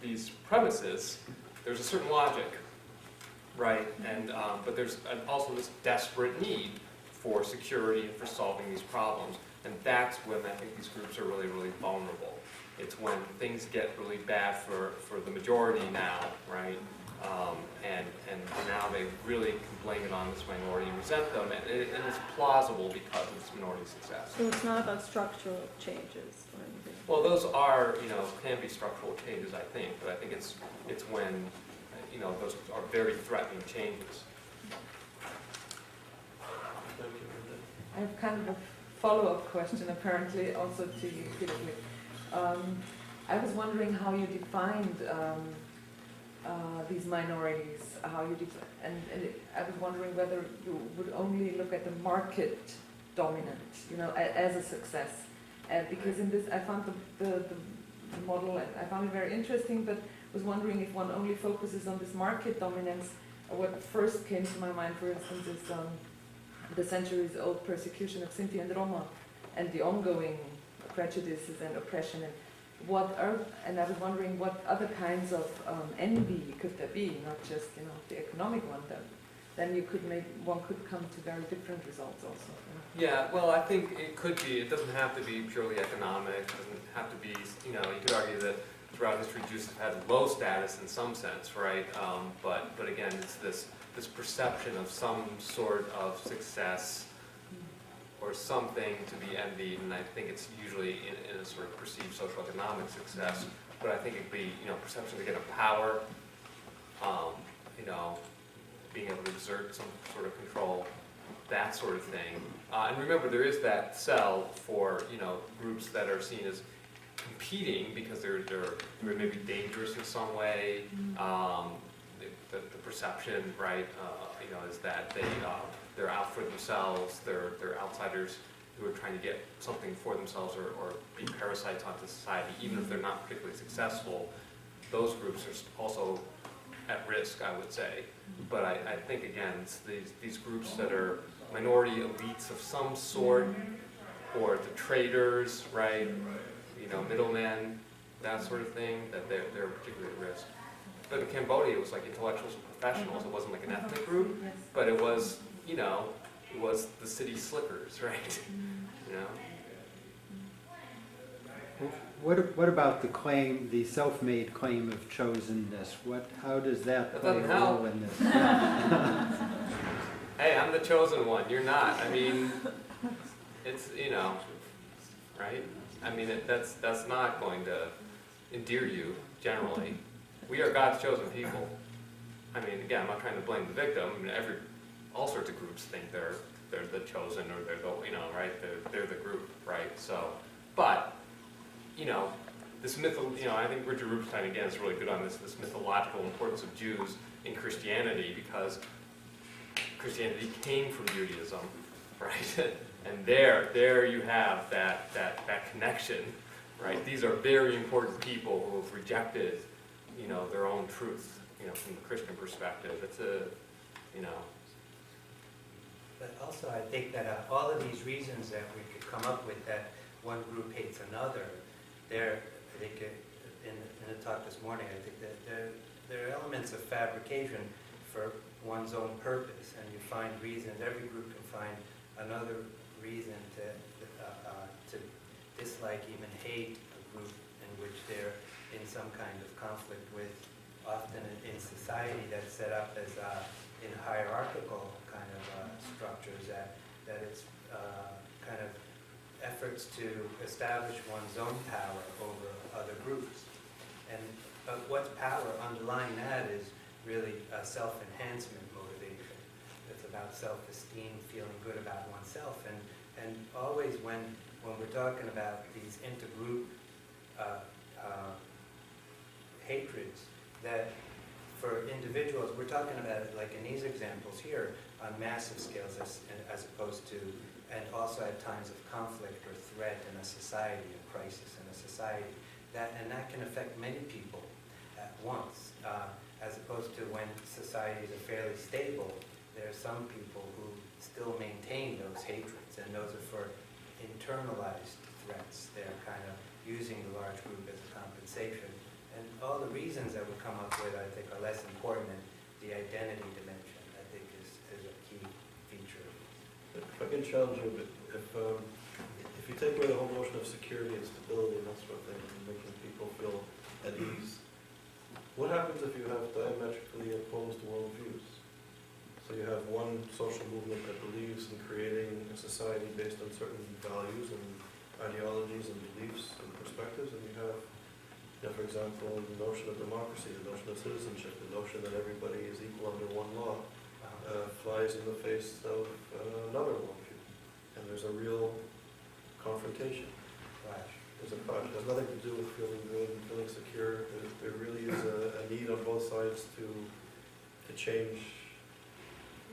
Speaker 1: these premises, there's a certain logic, right? And but there's also this desperate need for security and for solving these problems. And that's when I think these groups are really, really vulnerable. It's when things get really bad for the majority now, right? And now they really can blame it on this minority and resent them. And it's plausible because of this minority success.
Speaker 7: So it's not about structural changes or anything?
Speaker 1: Well, those are, you know, can be structural changes, I think. But I think it's when, you know, those are very threatening changes.
Speaker 8: I have kind of a follow-up question, apparently, also to you, Philip. I was wondering how you defined these minorities, and I was wondering whether you would only look at the market dominant, you know, as a success. Because in this, I found the model, and I found it very interesting, but was wondering if one only focuses on this market dominance. What first came to my mind, for instance, is the centuries-old persecution of Sinti and Roma, and the ongoing prejudices and oppression, and and I was wondering what other kinds of envy could there be, not just the economic one. Then one could come to very different results also.
Speaker 1: Yeah, well, I think it could be. It doesn't have to be purely economic. It doesn't have to be, you could argue that throughout history Jews have had low status in some sense, right? But again, it's this perception of some sort of success or something to be envied, and I think it's usually in a sort of perceived social economic success. But I think it could be, perception again of power, being able to exert some sort of control, that sort of thing. And remember, there is that cell for groups that are seen as competing because they're maybe dangerous in some way. The perception, right, is that they're out for themselves. They're outsiders who are trying to get something for themselves or be parasites onto society, even if they're not particularly successful. Those groups are also at risk, I would say. But I think, again, it's these groups that are minority elites of some sort, or the traders, right, middlemen, that sort of thing, that they're particularly at risk. But in Cambodia, it was like intellectuals and professionals. It wasn't like an ethnic group, but it was, it was the city slickers, right?
Speaker 9: What about the claim, the self-made claim of chosenness? How does that play a role in this?
Speaker 1: Hey, I'm the chosen one. You're not. I mean, it's right? I mean, that's not going to endear you generally. We are God's chosen people. I mean, again, I'm not trying to blame the victim. I mean, all sorts of groups think they're the chosen, or they're the right? They're the group, right? So, but this I think Richard Rubinstein again is really good on this mythological importance of Jews in Christianity, because Christianity came from Judaism, right? And there you have that connection, right? These are very important people who have rejected, their own truth, from the Christian perspective. It's
Speaker 3: But also, I think that all of these reasons that we could come up with that one group hates another, I think in the talk this morning, I think that there are elements of fabrication for one's own purpose, and you find reasons. Every group can find another reason to dislike, even hate a group in which they're in some kind of conflict with, often in society that's set up as in hierarchical kind of structures, that it's kind of efforts to establish one's own power over other groups. And what's power underlying that is really a self-enhancement motivation. It's about self-esteem, feeling good about oneself. And always when we're talking about these intergroup hatreds, that for individuals, we're talking about it like in these examples here, on massive scales as opposed to, and also at times of conflict or threat in a society, a crisis in a society. And that can affect many people at once, as opposed to when societies are fairly stable. There are some people who still maintain those hatreds, and those are for internalized threats. They're kind of using the large group as a compensation. And all the reasons that we come up with, I think, are less important than the identity dimension, I think, is a key feature.
Speaker 2: If I can challenge you a bit, if you take away the whole notion of security and stability and that sort of thing, and making people feel at ease, what happens if you have diametrically opposed worldviews? So you have one social movement that believes in creating a society based on certain values and ideologies and beliefs and perspectives, and you have, for example, the notion of democracy, the notion of citizenship, the notion that everybody is equal under one law, flies in the face of another worldview. And there's a real confrontation. There's a clash. It has nothing to do with feeling good and feeling secure. There really is a need on both sides to change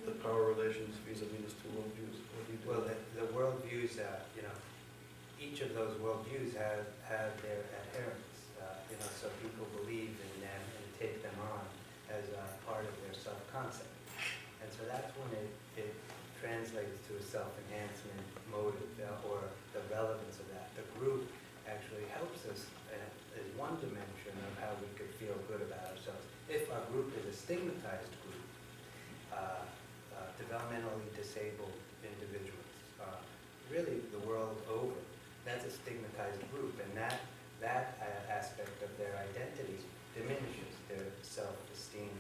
Speaker 2: the power relations vis-a-vis these two worldviews. What do you do?
Speaker 3: Well, the worldviews, each of those worldviews have their adherents. So people believe in them and take them on as part of their self-concept. And so that's when it translates to a self-enhancement motive, or the relevance of that. The group stigmatized group, developmentally disabled individuals, really the world over. That's a stigmatized group, and that aspect of their identity diminishes their self-esteem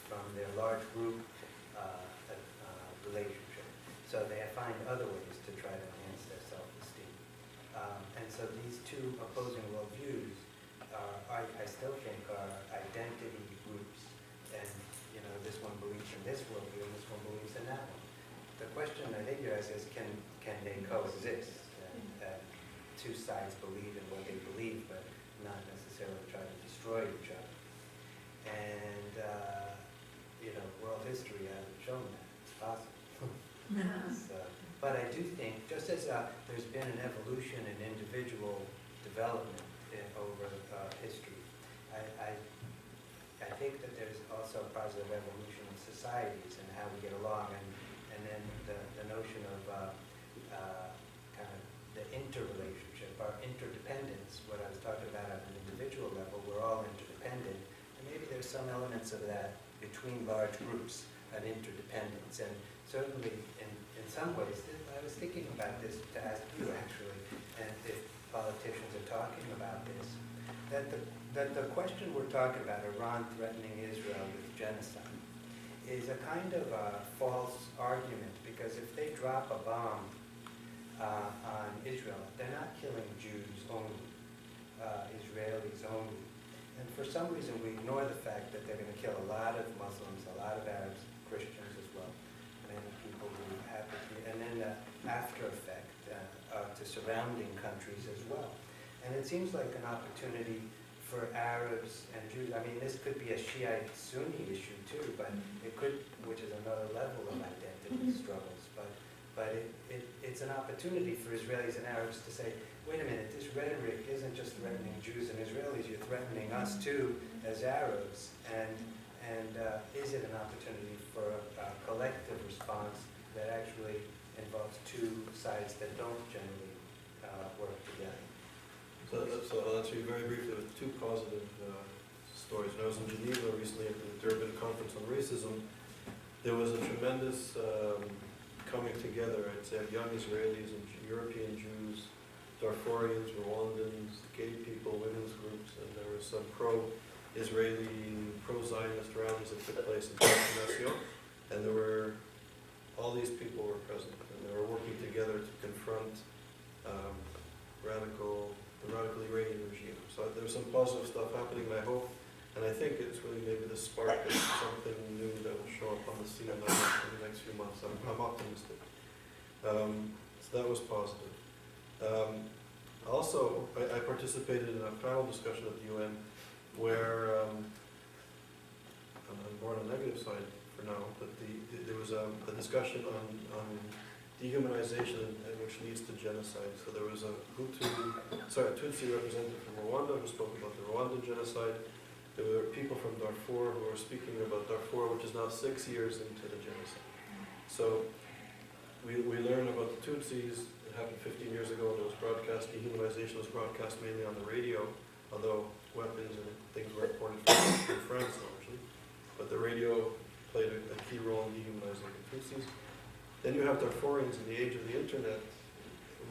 Speaker 3: from their large group relationship. So they find other ways to try to enhance their self-esteem. And so these two opposing worldviews I still think are identity groups, and this one believes in this worldview and this one believes in that one. The question I think you ask is, can they coexist? Two sides believe in what they believe, but not necessarily try to destroy each other. And world history hasn't shown that it's possible. But I do think, just as there's been an evolution in individual development over history, I think that there's also a positive evolution of societies and how we get along, and then the notion of kind of the interrelationship, our interdependence, what I was talking about at an individual level, we're all interdependent, and maybe there's some elements of that between large groups, an interdependence, and certainly in some ways, I was thinking about this to ask you actually, and if politicians are talking about this, that the question we're talking about, Iran threatening Israel with genocide, is a kind of a false argument, because if they drop a bomb on Israel, they're not killing Jews only, Israelis only. And for some reason we ignore the fact that they're going to kill a lot of Muslims, a lot of Arabs, Christians as well, many people who happen to be, and then the after effect to surrounding countries as well. And it seems like an opportunity for Arabs and Jews. I mean, this could be a Shiite-Sunni issue too, but it could, which is another level of identity struggles. But it's an opportunity for Israelis and Arabs to say, wait a minute, this rhetoric isn't just threatening Jews and Israelis, you're threatening us too as Arabs. And is it an opportunity for a collective response that actually involves two sides that don't generally work together?
Speaker 2: So I'll answer you very briefly with two positive stories. When I was in Geneva recently at the Durban Conference on Racism, there was a tremendous coming together, I'd say, of young Israelis and European Jews, Darfurians, Rwandans, gay people, women's groups, and there was some pro-Israeli, pro-Zionist rallies that took place in Nation, and there were, all these people were present, and they were working together to confront the radical Iranian regime. So there was some positive stuff happening, and I hope, and I think it's really maybe the spark of something new that will show up on the scene in the next few months. I'm optimistic. So that was positive. Also, I participated in a panel discussion at the UN where, I'm more on the negative side for now, but there was a discussion on dehumanization which leads to genocide. So there was a Tutsi representative from Rwanda who spoke about the Rwandan genocide. There were people from Darfur who were speaking about Darfur, which is now 6 years into the genocide. So we learn about the Tutsis. It happened 15 years ago, and it was broadcast. Dehumanization was broadcast mainly on the radio, although weapons and things were imported from France largely. But the radio played a key role in dehumanizing the Tutsis. Then you have Darfurians in the age of the internet.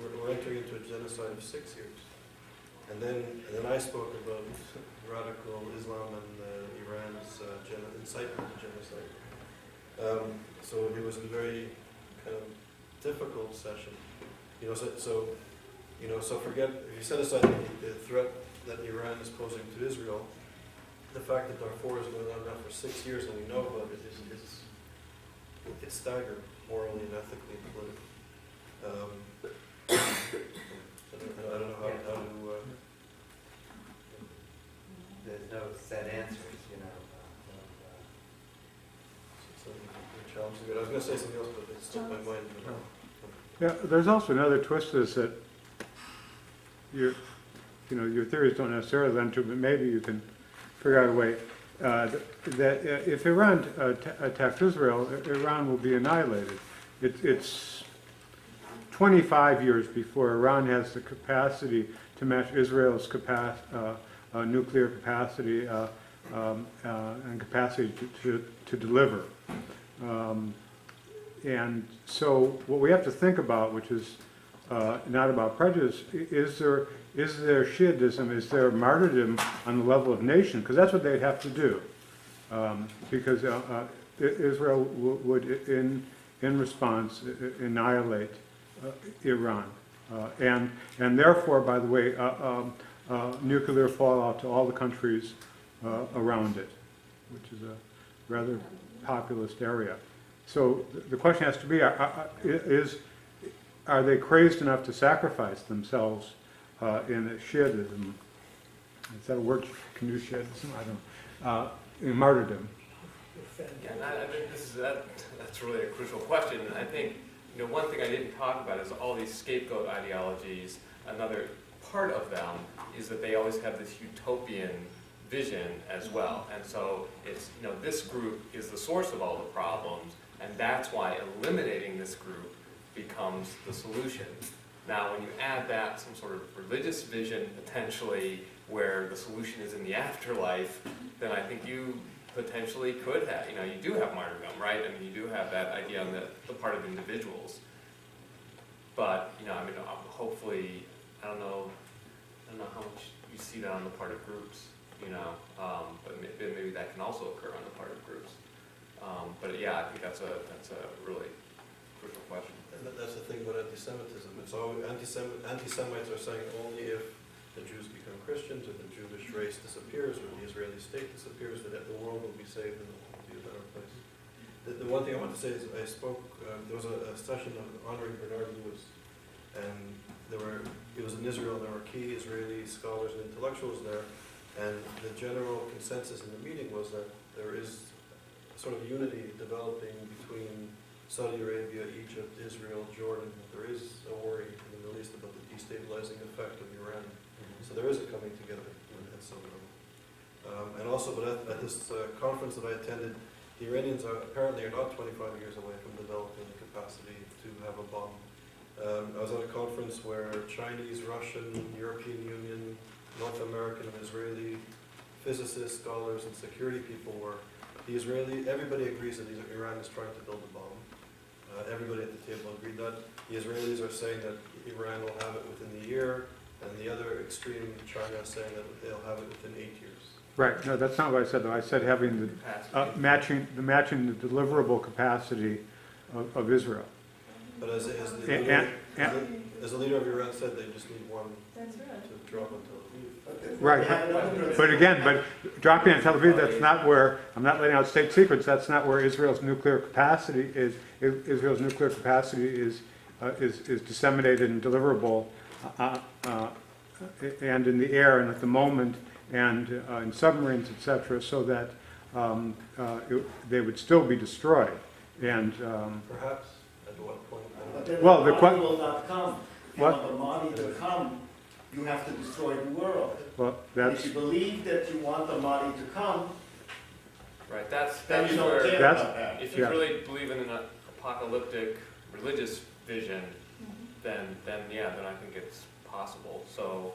Speaker 2: We're entering into a genocide of 6 years. And then I spoke about radical Islam and Iran's incitement to genocide. So it was a very kind of difficult session. So forget, if you set aside the threat that Iran is posing to Israel, the fact that Darfur is going on now for 6 years and we know about it it's staggering morally and ethically and politically. I don't know how to...
Speaker 3: There's no set answers,
Speaker 2: So the challenge is good. I was going to say something else, but it slipped my mind.
Speaker 10: Yeah, there's also another twist to this that your theories don't necessarily lend to, but maybe you can figure out a way that if Iran attacks Israel, Iran will be annihilated. It's 25 years before Iran has the capacity to match Israel's nuclear capacity. and capacity to deliver. And so what we have to think about, which is not about prejudice, is there Shiitism, is there martyrdom on the level of nation? Because that's what they'd have to do. Because Israel would, in response, annihilate Iran. And therefore, by the way, nuclear fallout to all the countries around it, which is a rather populist area. So the question has to be, are they crazed enough to sacrifice themselves in Shiitism? Is that a word? Can you Shiitism? I don't know. In martyrdom.
Speaker 1: Yeah, and I think that's really a crucial question. And I think one thing I didn't talk about is all these scapegoat ideologies. Another part of them is that they always have this utopian vision as well. And so it's this group is the source of all the problems, and that's why eliminating this group becomes the solution. Now, when you add that some sort of religious vision potentially, where the solution is in the afterlife, then I think you potentially could have, you do have martyrdom, right? I mean, you do have that idea on the part of individuals. But, hopefully, I don't know how much you see that on the part of groups, but maybe that can also occur on the part of groups. But yeah, I think that's a really crucial question.
Speaker 2: And that's the thing about anti-Semitism. It's always anti-Semites are saying only if the Jews become Christians, or the Jewish race disappears, or the Israeli state disappears, that the world will be saved and it will be a better place. The one thing I want to say is I spoke, there was a session honoring Bernard Lewis, and it was in Israel, and there were key Israeli scholars and intellectuals there, and the general consensus in the meeting was that there is sort of unity developing between Saudi Arabia, Egypt, Israel, Jordan. There is a worry in the Middle East about the destabilizing effect of Iran. So there is a coming together at some level. And also, but at this conference that I attended, the Iranians apparently are not 25 years away from developing the capacity to have a bomb. I was at a conference where Chinese, Russian, European Union, North American and Israeli physicists, scholars, and security people were. Everybody agrees that Iran is trying to build a bomb. Everybody at the table agreed that. The Israelis are saying that Iran will have it within the year, and the other extreme, China, is saying that they'll have it within 8 years.
Speaker 10: Right. No, that's not what I said, though. I said having the matching the deliverable capacity of Israel.
Speaker 2: But as the leader of Iran said, they just need one to drop on Tel Aviv.
Speaker 10: Right. But again, dropping on Tel Aviv, that's not where, I'm not letting out state secrets, that's not where Israel's nuclear capacity is. Israel's nuclear capacity is disseminated and deliverable and in the air and at the moment and in submarines, etc., so that they would still be destroyed. And
Speaker 2: perhaps at what point?
Speaker 11: But then
Speaker 10: well,
Speaker 11: the Mahdi will not come.
Speaker 10: What?
Speaker 11: For the Mahdi to come, you have to destroy the world.
Speaker 10: Well,
Speaker 11: And if you believe that you want the Mahdi to come,
Speaker 1: Right, that's
Speaker 11: then you don't
Speaker 1: where,
Speaker 11: care about that.
Speaker 1: if you really believe in an apocalyptic religious vision, then I think it's possible. So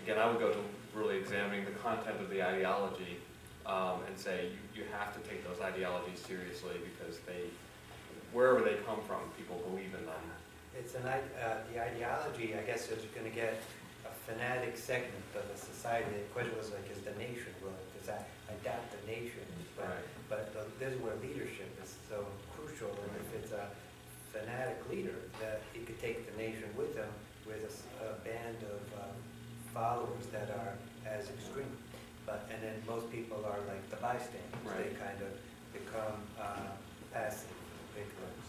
Speaker 1: again, I would go to really examining the content of the ideology and say you have to take those ideologies seriously because wherever they come from, people believe in them.
Speaker 3: It's the ideology, I guess, is going to get a fanatic segment of the society. The question was is the nation willing to adapt the nation? But this is where leadership is so crucial, and if it's a fanatic leader, that he could take the nation with him with a band of followers that are as extreme. And then most people are like the bystanders.
Speaker 1: Right.
Speaker 3: They kind of become passive victims.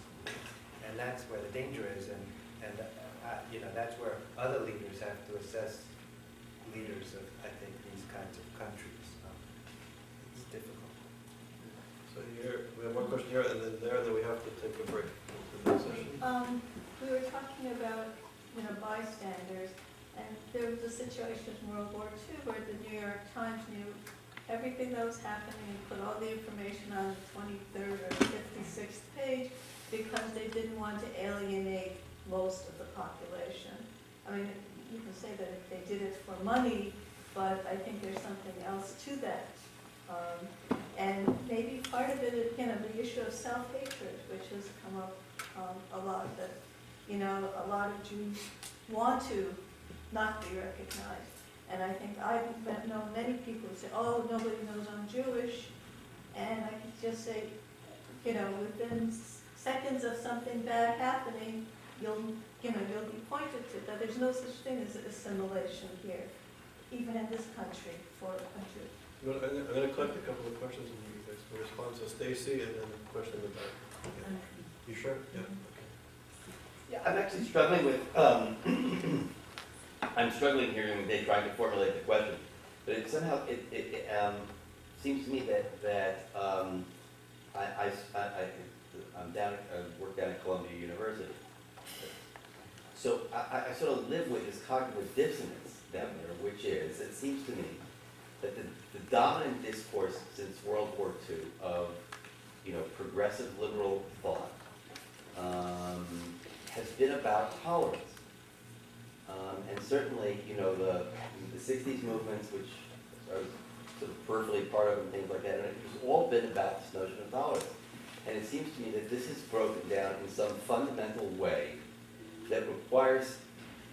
Speaker 3: And that's where the danger is, and that's where other leaders have to assess leaders of, I think, these kinds of countries. It's difficult.
Speaker 2: So here, we have one question here, and then there, and then we have to take a break.
Speaker 7: We were talking about, bystanders, and there was a situation in World War II where the New York Times knew everything that was happening and put all the information on the 23rd or 56th page because they didn't want to alienate most of the population. I mean, you can say that if they did it for money, but I think there's something else to that.
Speaker 12: And maybe part of it is, the issue of self-hatred, which has come up a lot, that, a lot of Jews want to not be recognized. And I think I've known many people who say, oh, nobody knows I'm Jewish. And I can just say, within seconds of something bad happening, you'll be pointed to that there's no such thing as assimilation here, even in this country, for a Jew.
Speaker 2: I'm going to collect a couple of questions and you guys can respond. So Stacy and then a question in the back. Yeah. You sure? Yeah. Okay.
Speaker 13: Yeah, I'm actually struggling with, I'm struggling here and they trying to formulate the question, but it somehow, it seems to me that I work down at Columbia University. So I sort of live with this cognitive dissonance down there, which is, it seems to me, that the dominant discourse since World War II of, progressive liberal thought has been about tolerance. And certainly, the 60s movements, which I was sort of peripherally part of and things like that, and it's all been about this notion of tolerance. And it seems to me that this is broken down in some fundamental way that requires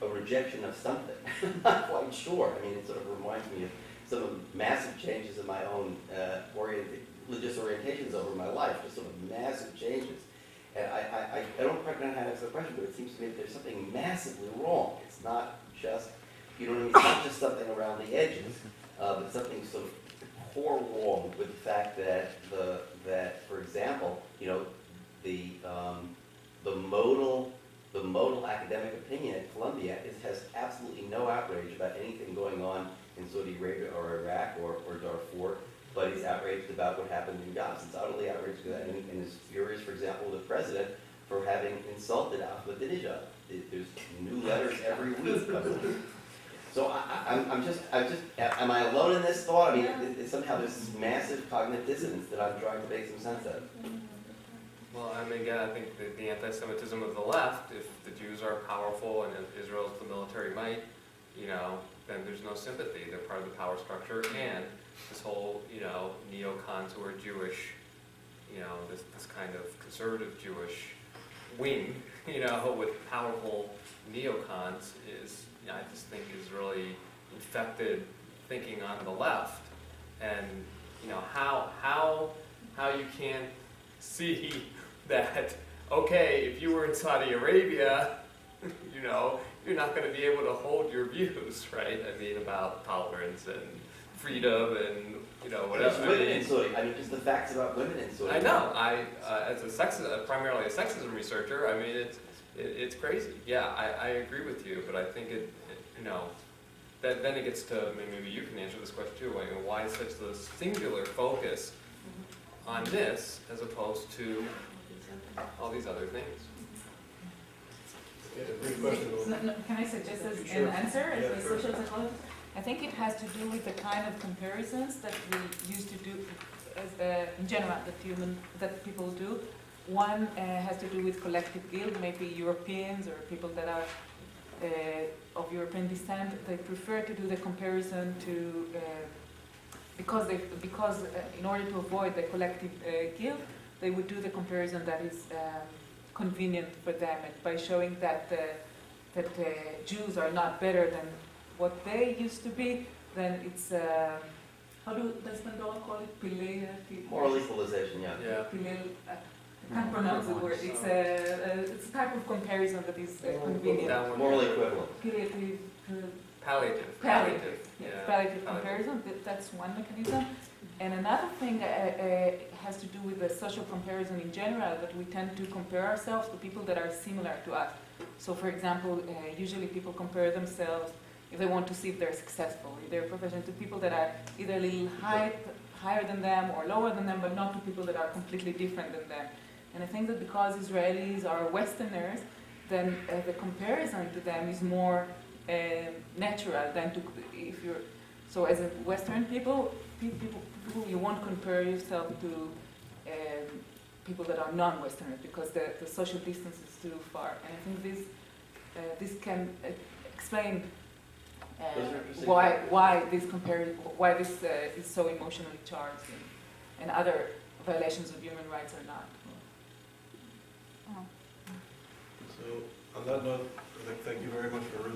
Speaker 13: a rejection of something. I'm not quite sure. I mean, it sort of reminds me of some of the massive changes in my own religious orientations over my life, just sort of massive changes. And I don't quite know how to answer the question, but it seems to me that there's something massively wrong. It's not just, It's not just something around the edges, but something sort of core wrong with the fact that for example, the modal academic opinion at Columbia has absolutely no outrage about anything going on in Saudi Arabia or Iraq or Darfur, but he's outraged about what happened in Gaza. It's utterly outraged about that, and is furious, for example, with the president for having insulted Ahmadinejad. There's new letters every week. So am I alone in this thought? I mean, it's somehow this massive cognitive dissonance that I'm trying to make some sense of.
Speaker 1: Well, I mean, again, I think that the anti-Semitism of the left, if the Jews are powerful and Israel's the military might, then there's no sympathy. They're part of the power structure, and this whole, neocons who are Jewish, this kind of conservative Jewish wing, with powerful neocons is, I just think is really infected thinking on the left. And, how you can't see that, okay, if you were in Saudi Arabia, you're not going to be able to hold your views, right? I mean, about tolerance and freedom and, whatever.
Speaker 13: Women in Saudi, just the facts about women in Saudi.
Speaker 1: I know. As primarily a sexism researcher, I mean, it's crazy. Yeah, I agree with you, but I think then it gets to, maybe you can answer this question too, why such a singular focus on this as opposed to all these other things?
Speaker 2: Yeah, brief question.
Speaker 8: Can I suggest an answer as a social psychologist? I think it has to do with the kind of comparisons that we used to do in general, that people do. One has to do with collective guilt. Maybe Europeans or people that are of European descent, they prefer to do the comparison to because in order to avoid the collective guilt, they would do the comparison that is convenient for them, and by showing that Jews are not better than what they used to be, then it's does Mandela call it?
Speaker 13: Moral equalization, yeah.
Speaker 8: I can't pronounce the word. It's a type of comparison that is convenient.
Speaker 13: Moral equivalent.
Speaker 1: Palliative.
Speaker 8: Palliative comparison. That's one mechanism. And another thing has to do with the social comparison in general, that we tend to compare ourselves to people that are similar to us. So, for example, usually people compare themselves, if they want to see if they're successful in their profession, to people that are either a little higher than them or lower than them, but not to people that are completely different than them. And I think that because Israelis are Westerners, then the comparison to them is more natural than if you're. So as a Western people, you won't compare yourself to people that are non-Westerners because the social distance is too far. And I think this can explain
Speaker 13: Those are interesting
Speaker 8: why
Speaker 13: factors.
Speaker 8: why this is so emotionally charged and other violations of human rights are not.
Speaker 2: So, on that note, I'd like to thank you very much for a really